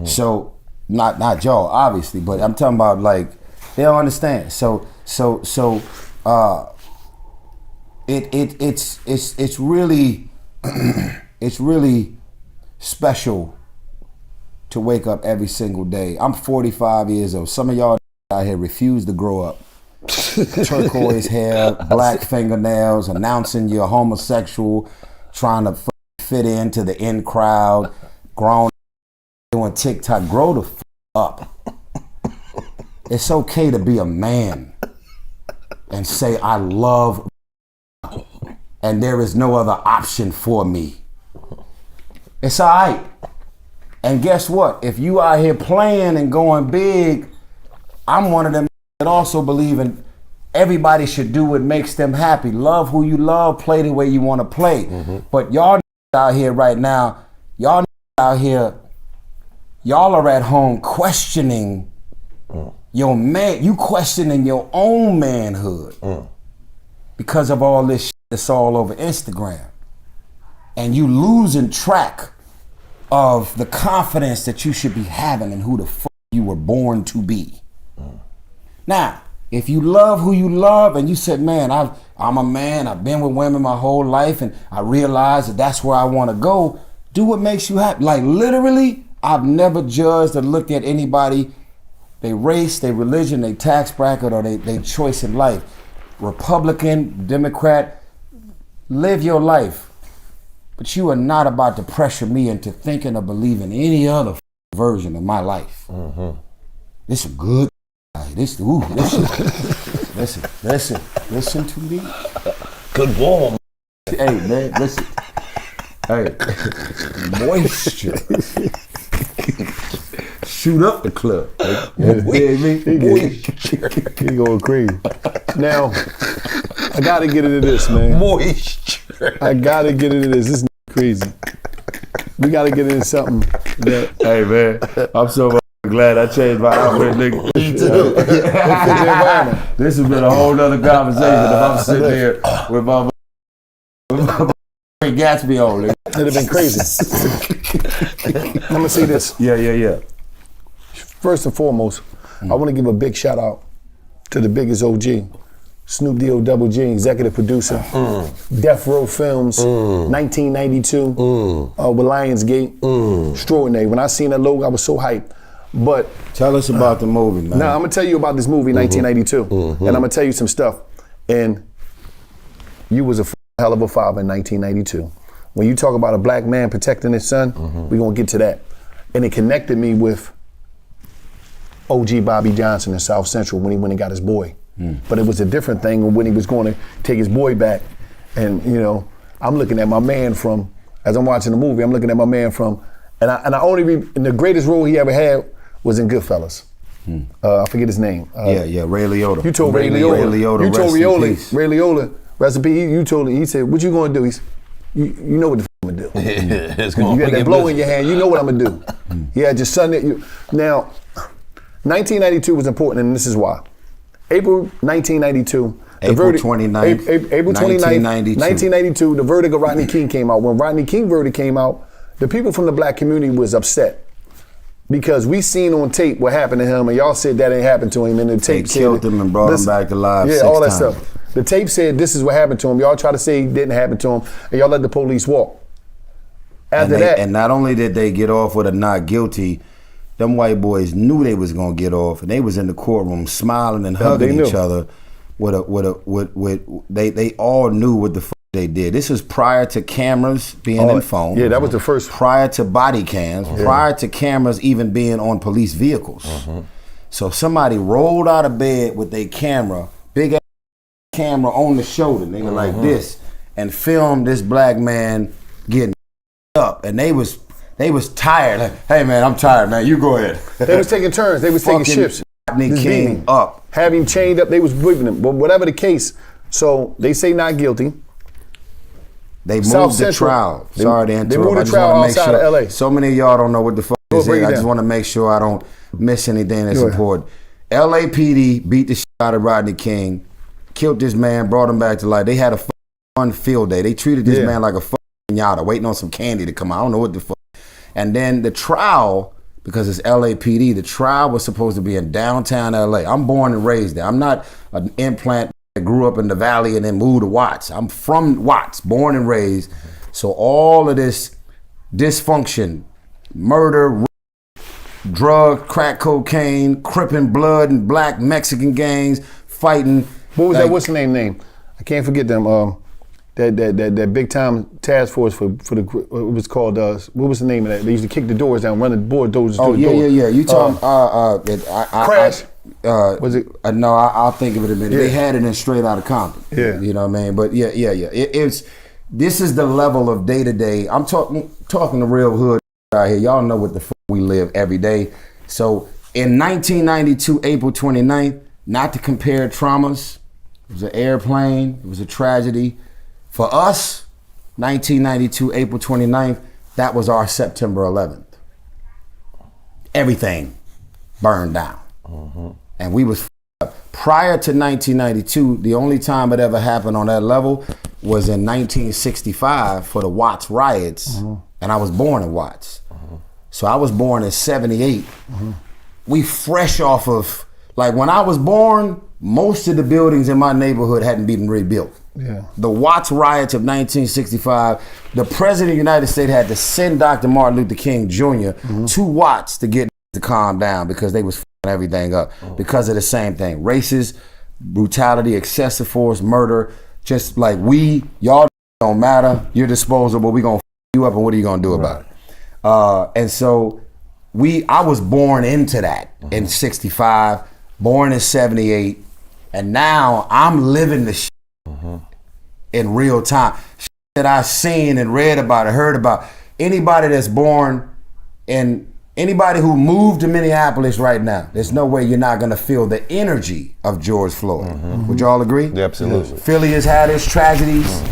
So, not y'all, obviously, but I'm talking about like, they don't understand. It's really, it's really special to wake up every single day. I'm 45 years old. Some of y'all out here refuse to grow up. Turquoise hair, black fingernails, announcing you're homosexual, trying to fit into the in crowd, grown doing TikTok. Grow the up. It's okay to be a man and say I love and there is no other option for me. It's all right. And guess what? If you out here playing and going big, I'm one of them that also believe in everybody should do what makes them happy. Love who you love, play the way you want to play. But y'all out here right now, y'all out here, y'all are at home questioning your man, you questioning your own manhood because of all this shit that's all over Instagram. And you losing track of the confidence that you should be having in who the fuck you were born to be. Now, if you love who you love and you said, man, I'm a man, I've been with women my whole life and I realize that that's where I want to go, do what makes you happy. Like literally, I've never judged or looked at anybody, their race, their religion, their tax bracket, or their choice in life. Republican, Democrat, live your life. But you are not about to pressure me into thinking or believing any other version of my life. This is good. Listen to me. Good warm. Hey man, listen. Hey, moisture. Shoot up the club. He going crazy. Now, I gotta get into this, man. Moisture. I gotta get into this. This is crazy. We gotta get into something that. Hey man, I'm so glad I changed my outfit, nigga. Me too. This has been a whole nother conversation if I'm sitting here with my Gatsby on, nigga. It'd have been crazy. I'm gonna say this. Yeah. First and foremost, I want to give a big shout out to the biggest OG, Snoop D-O Double G, executive producer, Death Row Films, 1992, with Lionsgate, extraordinary. When I seen that logo, I was so hyped. But tell us about the movie, man. Now I'm gonna tell you about this movie, 1992, and I'm gonna tell you some stuff. And you was a hell of a father in 1992. When you talk about a black man protecting his son, we're gonna get to that. And it connected me with OG Bobby Johnson in South Central when he went and got his boy. But it was a different thing when he was going to take his boy back. And you know, I'm looking at my man from, as I'm watching the movie, I'm looking at my man from, and I only, and the greatest role he ever had was in Goodfellas. I forget his name. Yeah, Ray Liotta. You told Ray Liotta. You told Ray Liotta, recipe. You told him. He said, "What you gonna do?" He said, "You know what the I'm gonna do. It's You got that blow in your hand. You know what I'm gonna do." He had your son that you. Now, 1992 was important, and this is why. April 1992. April 29th, April 29th, 1992, the verdict of Rodney King came out. When Rodney King verdict came out, the people from the black community was upset because we seen on tape what happened to him, and y'all said that ain't happened to him, and the tape They killed him and brought him back to life. Yeah, all that stuff. The tape said this is what happened to him. Y'all try to say it didn't happen to him, and y'all let the police walk. And not only did they get off with a not guilty, them white boys knew they was gonna get off, and they was in the courtroom smiling and hugging each other. They all knew what the fuck they did. This is prior to cameras being in phones. Yeah, that was the first. Prior to body cams, prior to cameras even being on police vehicles. So somebody rolled out of bed with their camera, big ass camera on the shoulder, nigga, like this, and filmed this black man getting up, and they was tired. Like, hey man, I'm tired, man. You go ahead. They was taking turns. They was taking shifts. Rodney King up. Have him chained up. They was whipping him. But whatever the case, so they say not guilty. They moved the trial. Sorry to interrupt. They moved the trial outside of LA. So many of y'all don't know what the fuck this is. I just want to make sure I don't miss anything that's important. LAPD beat the shit out of Rodney King, killed this man, brought him back to life. They had a fun field day. They treated this man like a fucking yada, waiting on some candy to come out. I don't know what the fuck. And then the trial, because it's LAPD, the trial was supposed to be in downtown LA. I'm born and raised there. I'm not an implant that grew up in the valley and then moved to Watts. I'm from Watts, born and raised. So all of this dysfunction, murder, drug, crack cocaine, cripping blood and black Mexican gangs fighting. What was that? What's the name? I can't forget them. That big time task force for the it was called what was the name of that? They used to kick the doors down, run the board doors. Oh yeah. You talking? Crash. Was it? No, I'll think of it in a minute. Yeah. They had it in Straight Outta Compton. Yeah. You know what I mean? But yeah. It's this is the level of day to day. I'm talking the real hood out here. Y'all know what the fuck we live every day. So in 1992, April 29th, not to compare traumas, it was an airplane. It was a tragedy. For us, 1992, April 29th, that was our September 11th. Everything burned down. And we was up. Prior to 1992, the only time it ever happened on that level was in 1965 for the Watts riots. And I was born in Watts. So I was born in 78. We fresh off of, like when I was born, most of the buildings in my neighborhood hadn't been rebuilt. Yeah. The Watts riots of 1965, the president of the United States had to send Dr. Martin Luther King Jr. to Watts to get to calm down because they was f***ing everything up because of the same thing. Racist, brutality, excessive force, murder, just like y'all don't matter, you're disposable, we gonna f*** you up and what are you gonna do about it? And so I was born into that in 65, born in 78, and now I'm living the shit in real time. Shit that I've seen and read about and heard about. Anybody that's born in, anybody who moved to Minneapolis right now, there's no way you're not gonna feel the energy of George Floyd. Would y'all agree? Yeah, absolutely. Philly has had its tragedies.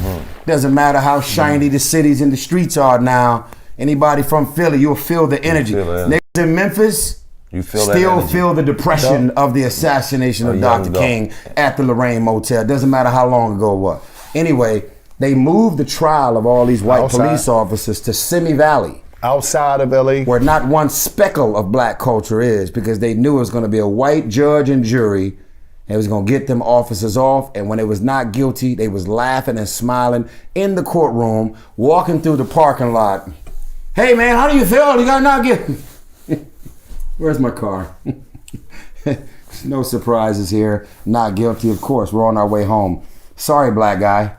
Doesn't matter how shiny the cities and the streets are now. Anybody from Philly, you'll feel the energy. Niggas in Memphis, You feel still that feel the depression of the assassination of Dr. King at the Lorraine Motel. Doesn't matter how long ago it was. Anyway, they moved the trial of all these white police officers to Simi Valley. Outside of LA. Where not one speckle of black culture is, because they knew it was gonna be a white judge and jury, and it was gonna get them officers off, and when they was not guilty, they was laughing and smiling in the courtroom, walking through the parking lot. Hey man, how do you feel? You got not guilty. Where's my car? No surprises here. Not guilty, of course. We're on our way home. Sorry, black guy.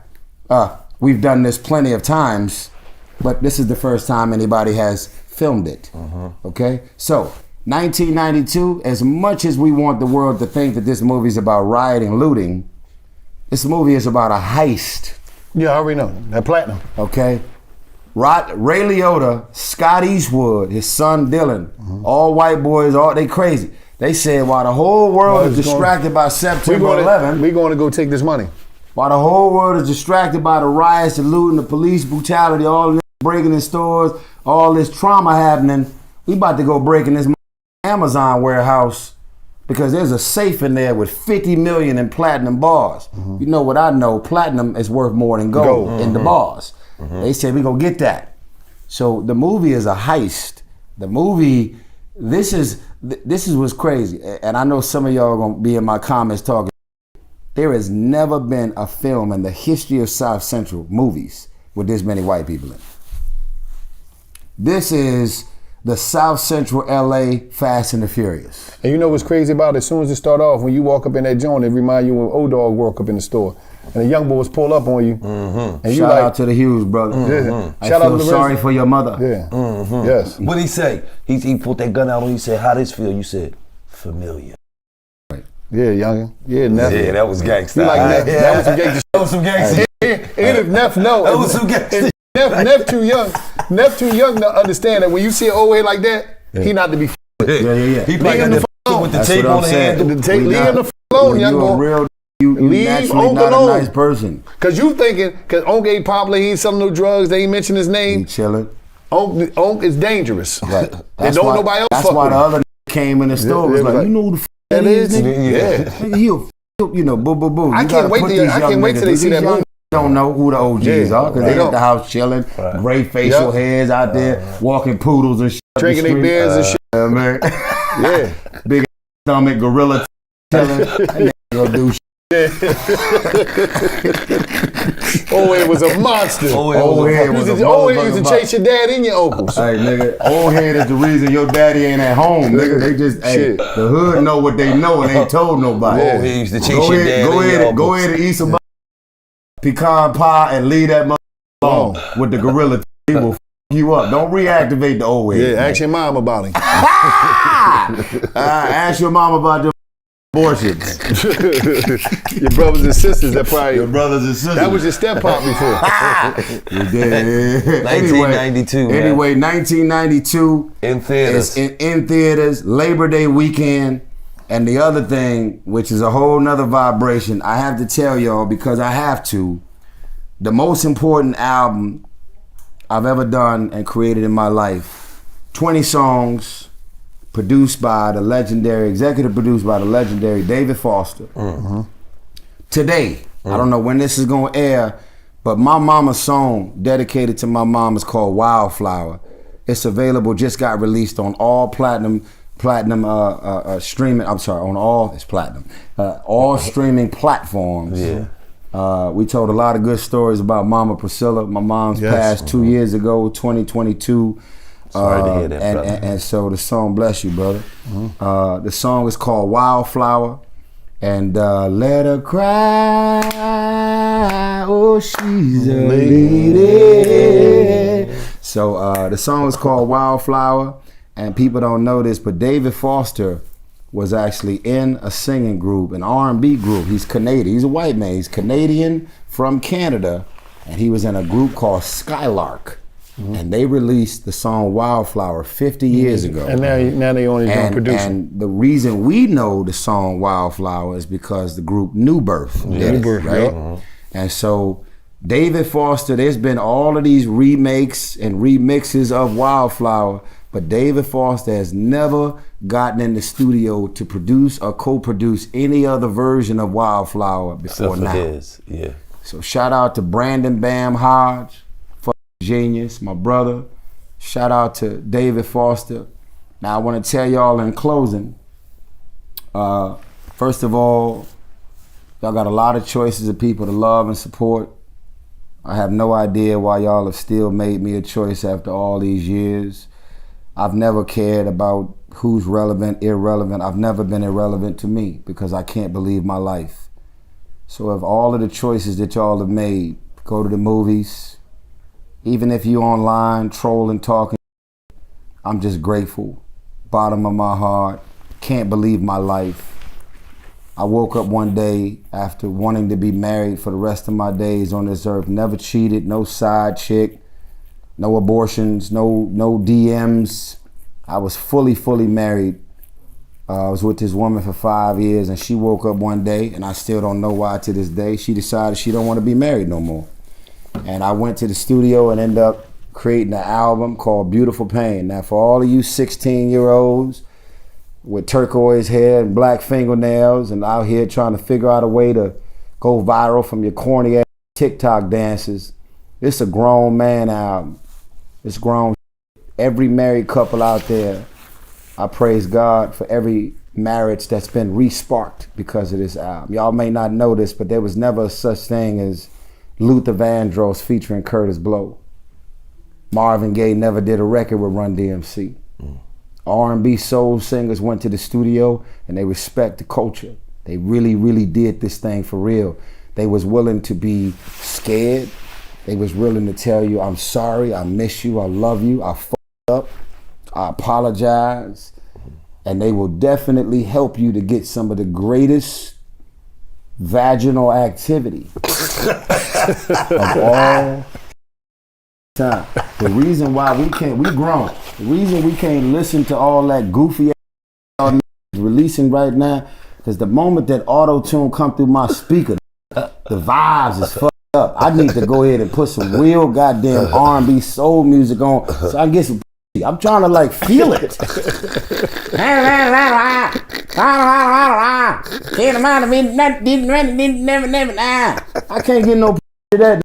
We've done this plenty of times, but this is the first time anybody has filmed it. Okay? So, 1992, as much as we want the world to think that this movie is about rioting, looting, this movie is about a heist. Yeah, I already know. That platinum. Okay? Ray Liotta, Scott Eastwood, his son Dylan, all white boys, they crazy. They said while the whole world is distracted by September 11, we're going to go take this money. While the whole world is distracted by the riots, the looting, the police brutality, all this breaking in stores, all this trauma happening, we about to go break in this Amazon warehouse because there's a safe in there with 50 million in platinum bars. You know what I know? Platinum is worth more than gold in the bars. They said we gonna get that. So the movie is a heist. The movie, this is what's crazy. And I know some of y'all are gonna be in my comments talking. There has never been a film in the history of South Central movies with this many white people in it. This is the South Central LA Fast and the Furious. And you know what's crazy about it? As soon as it start off, when you walk up in that joint, it remind you when old dog walk up in the store. And the young boys pull up on you. And you Shout out to the Hughes brother. I Shout out feel to the sorry for your mother. Yeah. Yes. What'd he say? He put that gun out on you, he said, how this feel? You said, familiar. Yeah, youngin. Yeah, Neff. Yeah, that was gangster. You like Neff? That was some gangster. That was some gangster. If Neff know. That was some gangster. Neff too young. Neff too young to understand that when you see an old head like that, he not to be Yeah. He probably got the with the That's tape what on I'm the saying. handle. Leave him the alone, young boy. You Leave naturally Uncle not alone. a nice person. Cause you thinking, cause Unc ain't popular, he ain't selling no drugs, they ain't mention his He name. chilling. Unc is dangerous. Right. And don't nobody else That's fuck why with the him. other came in the store was yeah, like, like, you know who the that is? nigga? Yeah. Nigga, he'll you know, boo, boo, boo. I can't wait till they see that movie. Don't know who the OGs are because they at the house chilling, great facial hairs out there, walking poodles and shit. Drinking their beers and shit. Man. Yeah. Big stomach, gorilla chilling. That nigga go do shit. Oh, it was a monster. Old head was a Old head used to motherfucking chase your dad and your uncles. Hey, nigga, old head is the reason your daddy ain't at home, nigga. They just, hey, the hood know what they know and ain't told nobody. Old head used to chase your dad Go ahead and eat some pecan pie and leave that motherfucker alone with the gorilla. He will f you up. Don't reactivate the old head. Yeah, ask your mom about him. Ask your mom about your abortions. Your brothers and sisters, that probably. Your brothers and sisters. That was your step pop before. You did. 1992. Anyway, 1992. In theaters. It's in theaters, Labor Day weekend. And the other thing, which is a whole nother vibration, I have to tell y'all because I have to, the most important album I've ever done and created in my life, 20 songs, produced by the legendary, executive produced by the legendary David Foster. Today, I don't know when this is gonna air, but my mama's song dedicated to my mom is called Wildflower. It's available, just got released on all platinum streaming. I'm sorry, on all it's platinum, all streaming platforms. Yeah. We told a lot of good stories about Mama Priscilla. My mom's passed 2 years ago, 2022. Sorry to hear that, and, brother. and so the song, bless you, brother. The song is called Wildflower, and let her cry. Oh, she's a lady. So the song is called Wildflower. And people don't know this, but David Foster was actually in a singing group, an R&B group. He's Canadian. He's a white man. He's Canadian from Canada, and he was in a group called Skylark. And they released the song Wildflower 50 years ago. And now they only don't produce it. And the reason we know the song Wildflower is because the group New Birth did it, right? And so David Foster, there's been all of these remakes and remixes of Wildflower, but David Foster has never gotten in the studio to produce or co-produce any other version of Wildflower before now. Yeah. So shout out to Brandon Bam Hodge, genius, my brother. Shout out to David Foster. Now I want to tell y'all in closing, first of all, y'all got a lot of choices of people to love and support. I have no idea why y'all have still made me a choice after all these years. I've never cared about who's relevant, irrelevant. I've never been irrelevant to me because I can't believe my life. So if all of the choices that y'all have made, go to the movies, even if you online trolling, talking, I'm just grateful. Bottom of my heart, can't believe my life. I woke up one day after wanting to be married for the rest of my days on this earth, never cheated, no side chick, no abortions, no DMs. I was fully married I was with this woman for 5 years, and she woke up one day, and I still don't know why to this day. She decided she don't want to be married no more. And I went to the studio and ended up creating an album called Beautiful Pain. Now, for all of you 16-year-olds with turquoise hair and black fingernails and out here trying to figure out a way to go viral from your corny ass TikTok dances, it's a grown man album. It's grown. Every married couple out there, I praise God for every marriage that's been re-sparked because of this album. Y'all may not know this, but there was never such thing as Luther Vandross featuring Curtis Blow. Marvin Gaye never did a record with Run DMC. R&B soul singers went to the studio and they respect the culture. They really, really did this thing for real. They was willing to be scared. They was willing to tell you, I'm sorry, I miss you, I love you, I fucked up, I apologize. And they will definitely help you to get some of the greatest vaginal activity of all time. The reason why we grown. The reason we can't listen to all that goofy ass releasing right now, because the moment that auto-tune come through my speaker, the vibes is fucked up. I need to go ahead and put some real goddamn R&B soul music on so I can get some. I'm trying to like feel it. I can't get no that.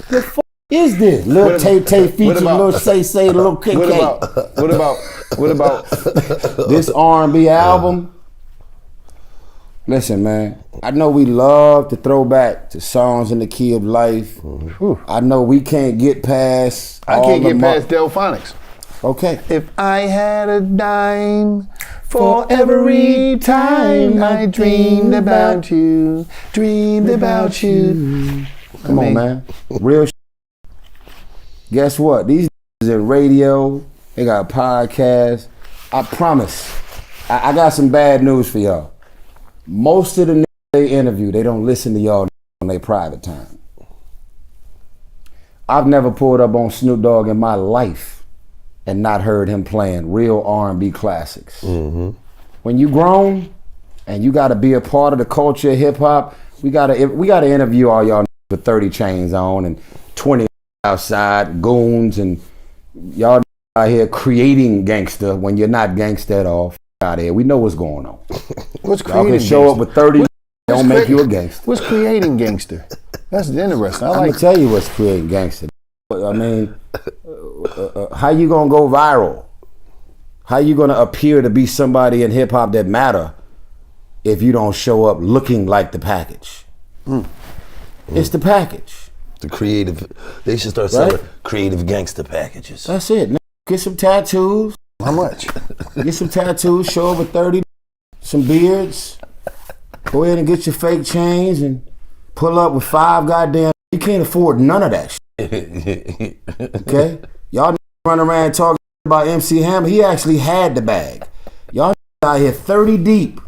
The fuck is this? Little Tay Tay feature, little Say, little KK. What about this R&B album? Listen, man, I know we love to throw back to songs in the key of life. I know we can't get past. I can't get past Delphonics. Okay. If I had a dime for every time I dreamed about you, Come on, man. Real Guess what? These is in radio. They got a podcast. I promise. I got some bad news for y'all. Most of the niggas they interview, they don't listen to y'all on their private time. I've never pulled up on Snoop Dogg in my life and not heard him playing real R&B classics. When you grown and you got to be a part of the culture of hip hop, we gotta interview all y'all with 30 chains on and 20 outside goons, and y'all out here creating gangster when you're not gangster at all. Out here, we know what's going on. What's Y'all creating can show gangster? up with 30, don't make you a gangster. What's creating gangster? That's interesting. I'm gonna tell you what's creating gangster. I mean, how you gonna go viral? How you gonna appear to be somebody in hip hop that matter if you don't show up looking like the package? It's the package. The creative, they should start selling creative gangster packages. That's it. Get some tattoos. How much? Get some tattoos, show up with 30, some beards. Go ahead and get your fake chains and pull up with 5 goddamn. You can't afford none of that shit. Okay? Y'all run around talking about MC Hammer. He actually had the bag. Y'all out here 30 deep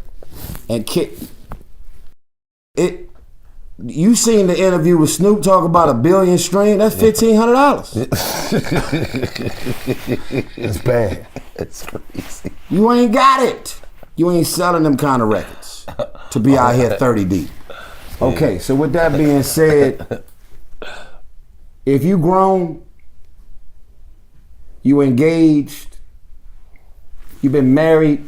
and kick it. You seen the interview with Snoop talk about $1 billion stream? That's $1,500. That's bad. That's crazy. You ain't got it. You ain't selling them kind of records to be out here 30 deep. Okay, so with that being said, if you grown, you engaged, you've been married.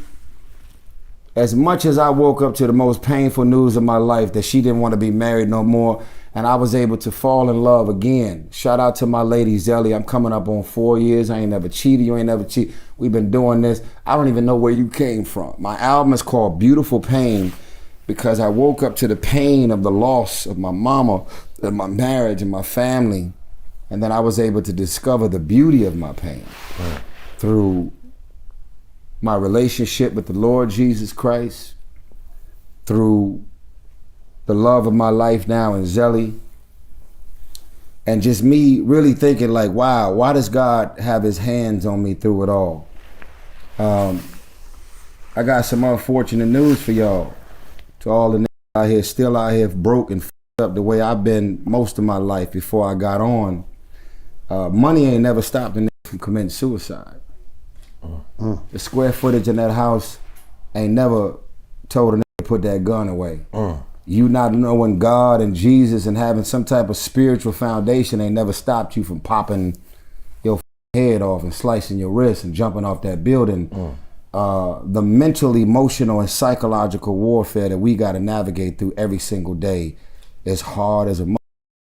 As much as I woke up to the most painful news of my life that she didn't want to be married no more, and I was able to fall in love again. Shout out to my lady Zelly. I'm coming up on 4 years. I ain't never cheated. You ain't never cheated. We've been doing this. I don't even know where you came from. My album is called Beautiful Pain because I woke up to the pain of the loss of my mama and my marriage and my family, and then I was able to discover the beauty of my pain through my relationship with the Lord Jesus Christ, through the love of my life now in Zelly, and just me really thinking like, wow, why does God have his hands on me through it all? I got some unfortunate news for y'all. To all the niggas out here, still out here broke and f***ed up the way I've been most of my life before I got on. Money ain't never stopped a nigga from committing suicide. The square footage in that house ain't never told a nigga to put that gun away. You not knowing God and Jesus and having some type of spiritual foundation ain't never stopped you from popping your head off and slicing your wrist and jumping off that building. The mental, emotional, and psychological warfare that we got to navigate through every single day is hard as a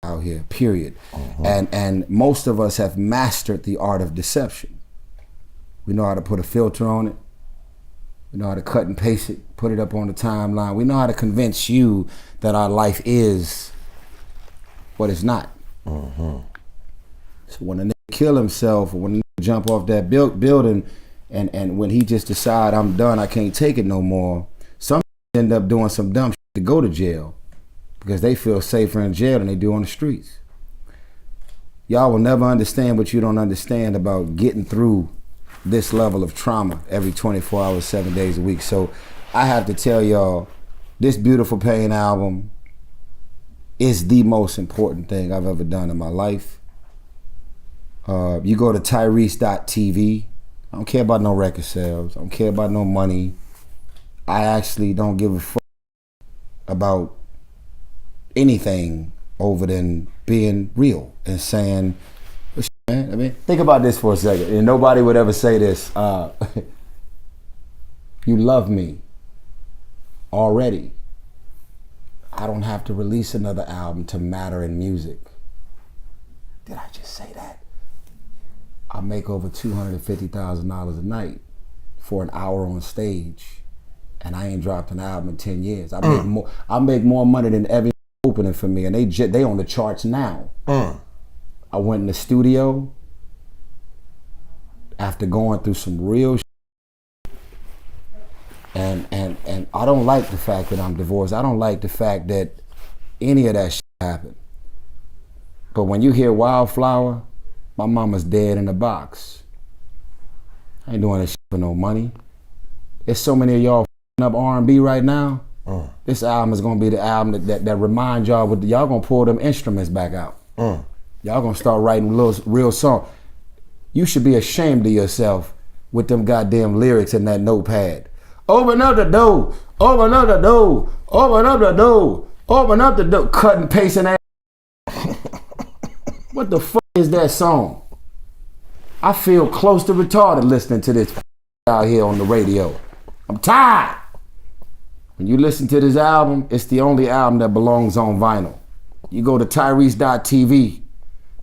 out here, period. And most of us have mastered the art of deception. We know how to put a filter on it. We know how to cut and paste it, put it up on the timeline. We know how to convince you that our life is what it's not. So when a nigga kill himself, or when a nigga jump off that building, and when he just decide, I'm done, I can't take it no more, some end up doing some dumb shit to go to jail because they feel safer in jail than they do on the streets. Y'all will never understand what you don't understand about getting through this level of trauma every 24 hours, 7 days a week. So I have to tell y'all, this Beautiful Pain album is the most important thing I've ever done in my life. You go to Tyrese.tv. I don't care about no record sales. I don't care about no money. I actually don't give a fuck about anything over than being real and saying, man, I mean, think about this for a second, and nobody would ever say this. You love me already. I don't have to release another album to matter in music. Did I just say that? I make over $250,000 a night for an hour on stage, and I ain't dropped an album in 10 years. I make more money than every opening for me, and they on the charts now. I went in the studio after going through some real and I don't like the fact that I'm divorced. I don't like the fact that any of that shit happened. But when you hear Wildflower, my mama's dead in a box. I ain't doing this shit for no money. There's so many of y'all up R&B right now. This album is gonna be the album that reminds y'all, y'all gonna pull them instruments back out. Y'all gonna start writing little real songs. You should be ashamed of yourself with them goddamn lyrics in that notepad. Open up the door, open up the door, open up the door, open up the door. Cut and pasting that. What the fuck is that song? I feel close to retarded listening to this out here on the radio. I'm tired. When you listen to this album, it's the only album that belongs on vinyl. You go to Tyrese.tv.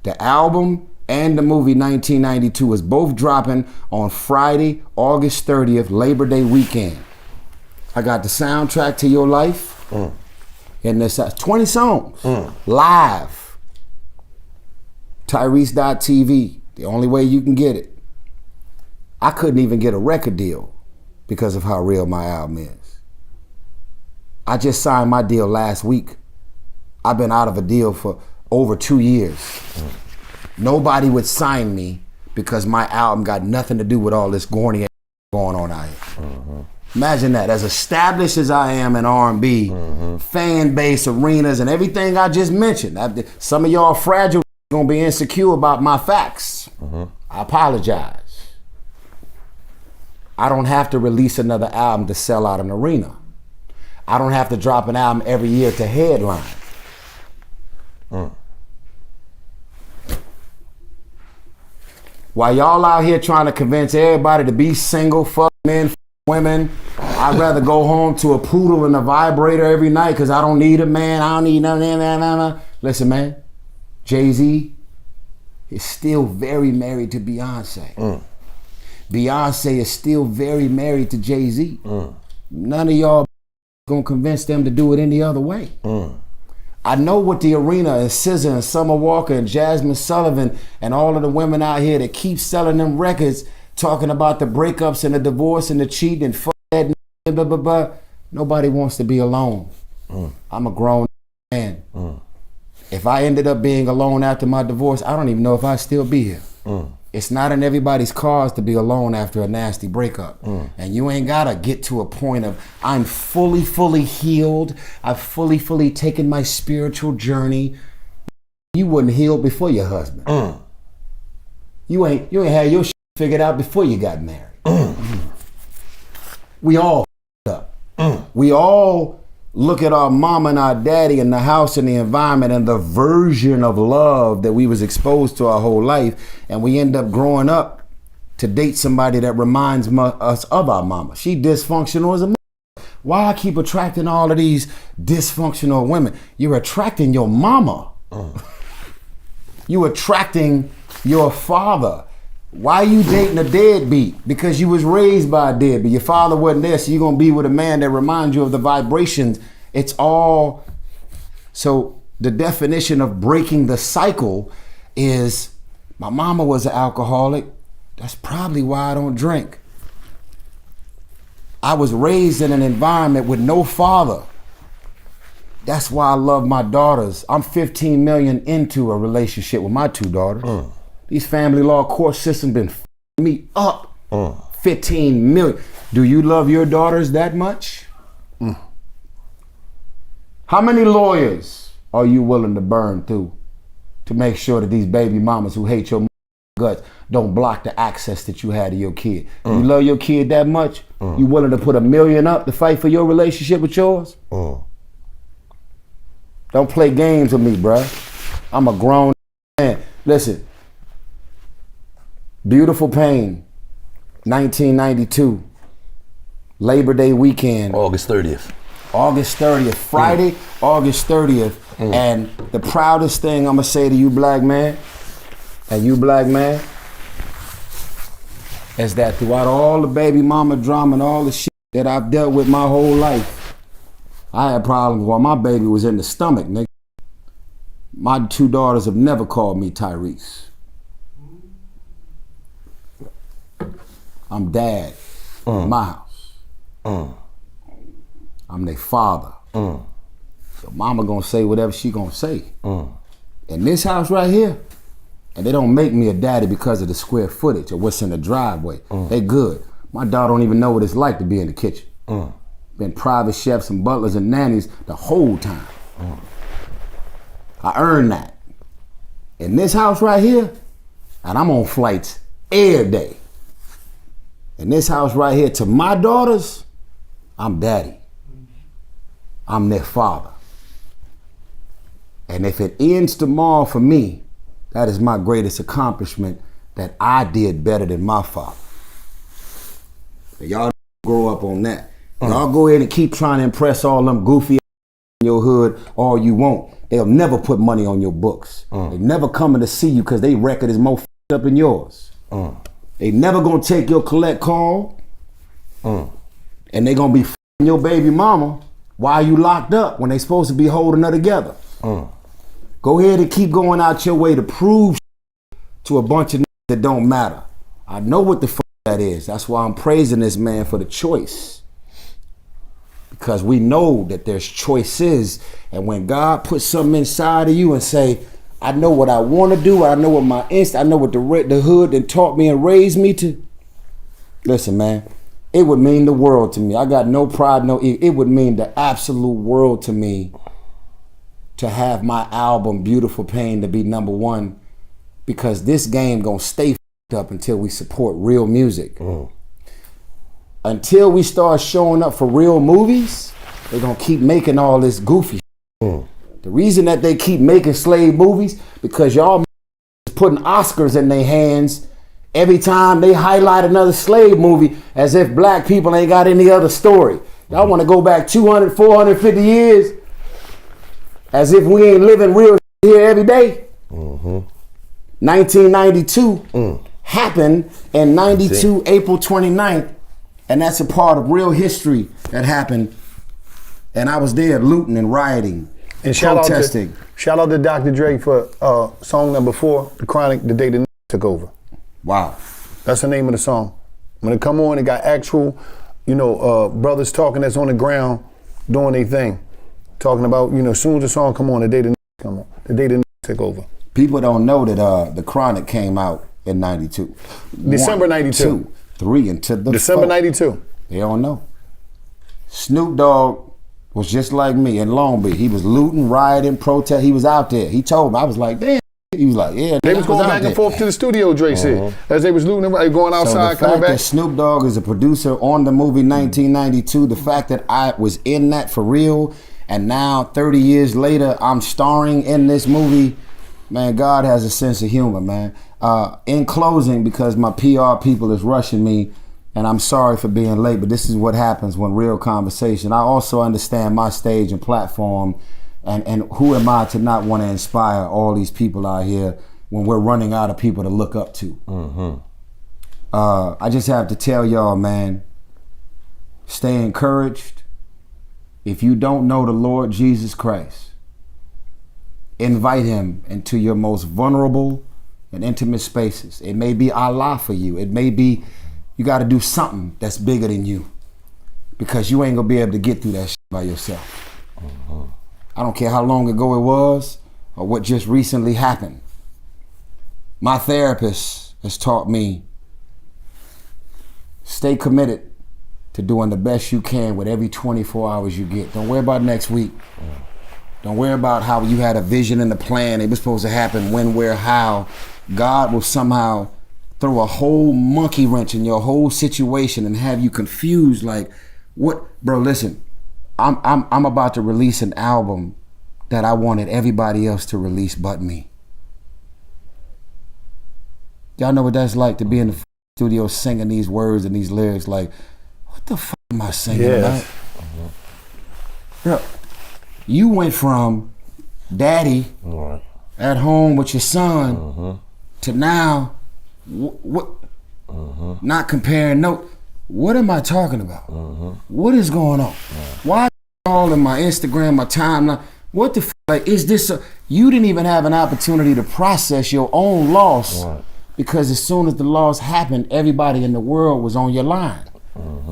The album and the movie 1992 is both dropping on Friday, August 30th, Labor Day weekend. I got the soundtrack to your life. And there's 20 songs live. Tyrese.tv, the only way you can get it. I couldn't even get a record deal because of how real my album is. I just signed my deal last week. I've been out of a deal for over 2 years. Nobody would sign me because my album got nothing to do with all this corny going on out here. Imagine that. As established as I am in R&B, fan base, arenas, and everything I just mentioned. Some of y'all fragile gonna be insecure about my facts. I apologize. I don't have to release another album to sell out an arena. I don't have to drop an album every year to headline. While y'all out here trying to convince everybody to be single, fuck men, fuck women, I'd rather go home to a poodle and a vibrator every night because I don't need a man. I don't need nothing. Listen, man, Jay-Z is still very married to Beyonce. Beyonce is still very married to Jay-Z. None of y'all gonna convince them to do it any other way. I know what the arena and SZA and Summer Walker and Jasmine Sullivan and all of the women out here that keep selling them records talking about the breakups and the divorce and the cheating and fuck that blah, blah, blah. Nobody wants to be alone. I'm a grown man. If I ended up being alone after my divorce, I don't even know if I'd still be here. It's not in everybody's cause to be alone after a nasty breakup. And you ain't gotta get to a point of, I'm fully healed. I've fully taken my spiritual journey. You wasn't healed before your husband. You ain't had your shit figured out before you got married. We all We all look at our mama and our daddy and the house and the environment and the version of love that we was exposed to our whole life, and we end up growing up to date somebody that reminds us of our mama. She dysfunctional as a Why I keep attracting all of these dysfunctional women? You're attracting your mama. You attracting your father. Why you dating a deadbeat? Because you was raised by a deadbeat. Your father wasn't there, so you're gonna be with a man that reminds you of the vibrations. It's all, so the definition of breaking the cycle is, my mama was an alcoholic. That's probably why I don't drink. I was raised in an environment with no father. That's why I love my daughters. I'm 15 million into a relationship with my two daughters. These family law court systems been f***ing me up. 15 million. Do you love your daughters that much? How many lawyers are you willing to burn through to make sure that these baby mamas who hate your guts don't block the access that you had to your kid? You love your kid that much? You willing to put $1 million up to fight for your relationship with yours? Don't play games with me, bruh. I'm a grown man. Listen, Beautiful Pain, 1992, Labor Day weekend. August 30th. August 30th, Friday, August 30th. And the proudest thing I'm gonna say to you, black man, and you, black man, is that throughout all the baby mama drama and all the shit that I've dealt with my whole life, I had problems while my baby was in the stomach, nigga. My two daughters have never called me Tyrese. I'm dad in my house. I'm their father. So mama gonna say whatever she gonna say. In this house right here, and they don't make me a daddy because of the square footage or what's in the driveway. They good. My daughter don't even know what it's like to be in the kitchen. Been private chefs and butlers and nannies the whole time. I earned that. In this house right here, and I'm on flights every day. In this house right here, to my daughters, I'm daddy. I'm their father. And if it ends tomorrow for me, that is my greatest accomplishment, that I did better than my father. Y'all grow up on that. Y'all go ahead and keep trying to impress all them goofy in your hood all you want. They'll never put money on your books. They never coming to see you because they record is more f***ed up than yours. They never gonna take your collect call. And they gonna be f***ing your baby mama while you locked up when they supposed to be holding her together. Go ahead and keep going out your way to prove to a bunch of that don't matter. I know what the fuck that is. That's why I'm praising this man for the choice. Because we know that there's choices, and when God puts something inside of you and say, I know what I want to do, I know what my I know what the hood that taught me and raised me to. Listen, man, it would mean the world to me. I got no pride, no ego. It would mean the absolute world to me to have my album Beautiful Pain to be #1, because this game gonna stay f***ed up until we support real music. Until we start showing up for real movies, they're gonna keep making all this goofy shit. The reason that they keep making slave movies, because y'all putting Oscars in their hands every time they highlight another slave movie, as if black people ain't got any other story. Y'all wanna go back 200, 450 years, as if we ain't living real here every day. 1992 happened in 92, April 29th. And that's a part of real history that happened. And I was there looting and rioting and protesting. Shout out to Dr. Dre for song number 4, The Chronic, The Day the Took Over. Wow. That's the name of the song. When it come on, it got actual, brothers talking that's on the ground doing their thing. Talking about, as soon as the song come on, the day the come on, the day the took over. People don't know that The Chronic came out in 92. December 92. 2, 3, into the December 4. 92. They don't know. Snoop Dogg was just like me in Long Beach. He was looting, rioting, protest. He was out there. He told me, I was like, damn, He was like, yeah. They was going back and forth to the studio, Dre said. As they was looting, going outside, so the coming fact back. that Snoop Dogg is a producer on the movie 1992, the fact that I was in that for real, and now 30 years later, I'm starring in this movie, man, God has a sense of humor, man. In closing, because my PR people is rushing me, and I'm sorry for being late, but this is what happens when real conversation. I also understand my stage and platform, and who am I to not want to inspire all these people out here when we're running out of people to look up to. I just have to tell y'all, man, stay encouraged. If you don't know the Lord Jesus Christ, invite him into your most vulnerable and intimate spaces. It may be Allah for you. It may be you got to do something that's bigger than you, because you ain't gonna be able to get through that shit by yourself. I don't care how long ago it was or what just recently happened. My therapist has taught me, stay committed to doing the best you can with every 24 hours you get. Don't worry about next week. Don't worry about how you had a vision and a plan. It was supposed to happen when, where, how. God will somehow throw a whole monkey wrench in your whole situation and have you confused like, what? Bro, listen, I'm about to release an album that I wanted everybody else to release but me. Y'all know what that's like, to be in the studio singing these words and these lyrics like, what the fuck am I singing about? Bro, you went from daddy at home with your son to now, what? Not comparing notes. What am I talking about? What is going on? Why all in my Instagram, my timeline? What the like is this? You didn't even have an opportunity to process your own loss, because as soon as the loss happened, everybody in the world was on your line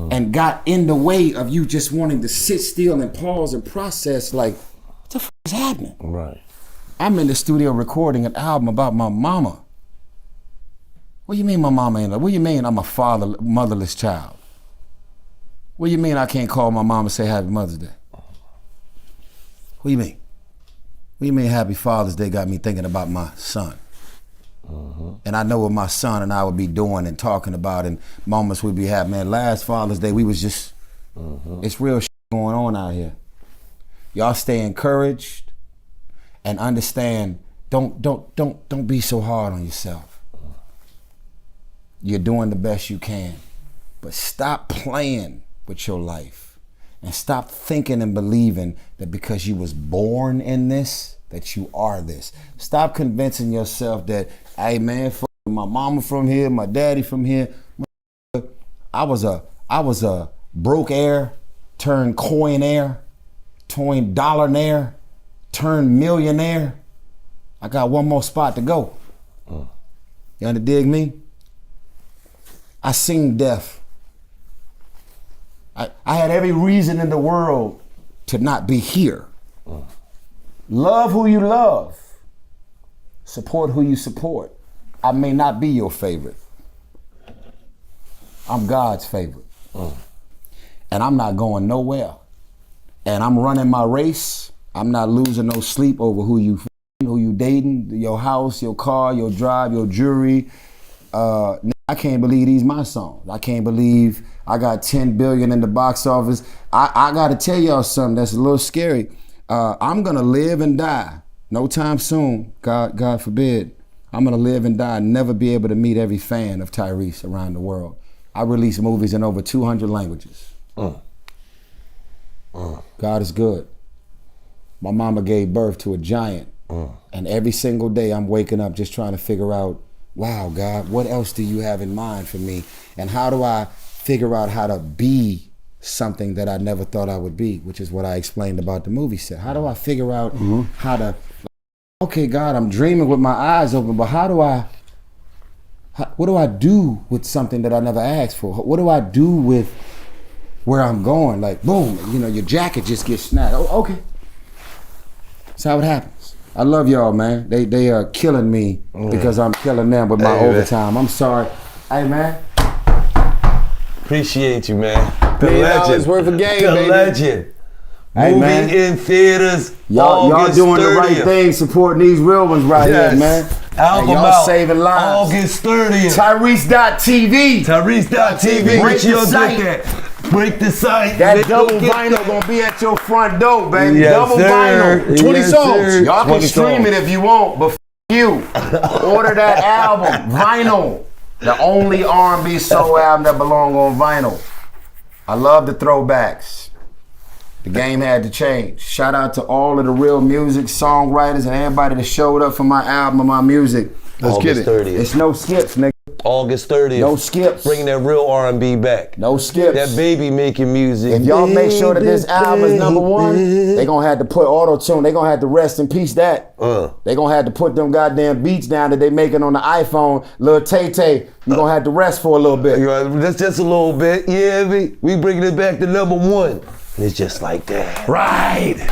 and got in the way of you just wanting to sit still and pause and process like, what the is happening? Right. I'm in the studio recording an album about my mama. What do you mean my mama ain't? What do you mean I'm a motherless child? What do you mean I can't call my mom and say Happy Mother's Day? What do you mean? What do you mean Happy Father's Day got me thinking about my son? And I know what my son and I would be doing and talking about, and moments we'd be having. Man, last Father's Day we was just, it's real shit going on out here. Y'all stay encouraged and understand, don't be so hard on yourself. You're doing the best you can, but stop playing with your life and stop thinking and believing that because you was born in this, that you are this. Stop convincing yourself that, hey man, my mama from here, my daddy from here. I was a broke heir, turned coin-heir, turned dollar-naire, turned millionaire. I got one more spot to go. You underdig me? I seen death. I had every reason in the world to not be here. Love who you love. Support who you support. I may not be your favorite. I'm God's favorite. And I'm not going nowhere. And I'm running my race. I'm not losing no sleep over who you dating, your house, your car, your drive, your jewelry. I can't believe these my songs. I can't believe I got 10 billion in the box office. I gotta tell y'all something that's a little scary. I'm gonna live and die. No time soon, God forbid. I'm gonna live and die and never be able to meet every fan of Tyrese around the world. I release movies in over 200 languages. God is good. My mama gave birth to a giant. And every single day I'm waking up just trying to figure out, wow, God, what else do you have in mind for me? And how do I figure out how to be something that I never thought I would be, which is what I explained about the movie set. How do I figure out how to, okay, God, I'm dreaming with my eyes open, but what do I do with something that I never asked for? What do I do with where I'm going? Like, boom, your jacket just gets snapped. Oh, okay. That's how it happens. I love y'all, man. They are killing me because I'm killing them with my overtime. I'm sorry. Hey, man. Appreciate you, man. The $1 million legend. worth of game, the baby. legend. Hey, Movie man. in theaters. Y'all August doing 30th. the right thing, supporting these real ones right Yes. here, man. Album Hey, y'all out saving lives. August 30th. Tyrese.tv. Tyrese.tv. Break the site. Get that. Break the site. That Let's double go get vinyl that. gonna be at your front door, baby. Yes, double sir. vinyl. 20 Yes, songs. sir. Y'all can 20 stream songs. it if you want, but you. Order that album, vinyl. The only R&B soul album that belong on vinyl. I love the throwbacks. The game had to change. Shout out to all of the real music songwriters and everybody that showed up for my album and my music. Let's get August it. 30th. It's no skips, nigga. August 30th. No skips. Bringing that real R&B back. No skips. That baby making music. If y'all make sure that this album is number one, they gonna have to put auto-tune. They gonna have to rest in peace that. They gonna have to put them goddamn beats down that they making on the iPhone. Lil Tay-Tay, you gonna have to rest for a little bit. That's just a little bit. Yeah, we bringing it back to number one. And it's just like that. Right.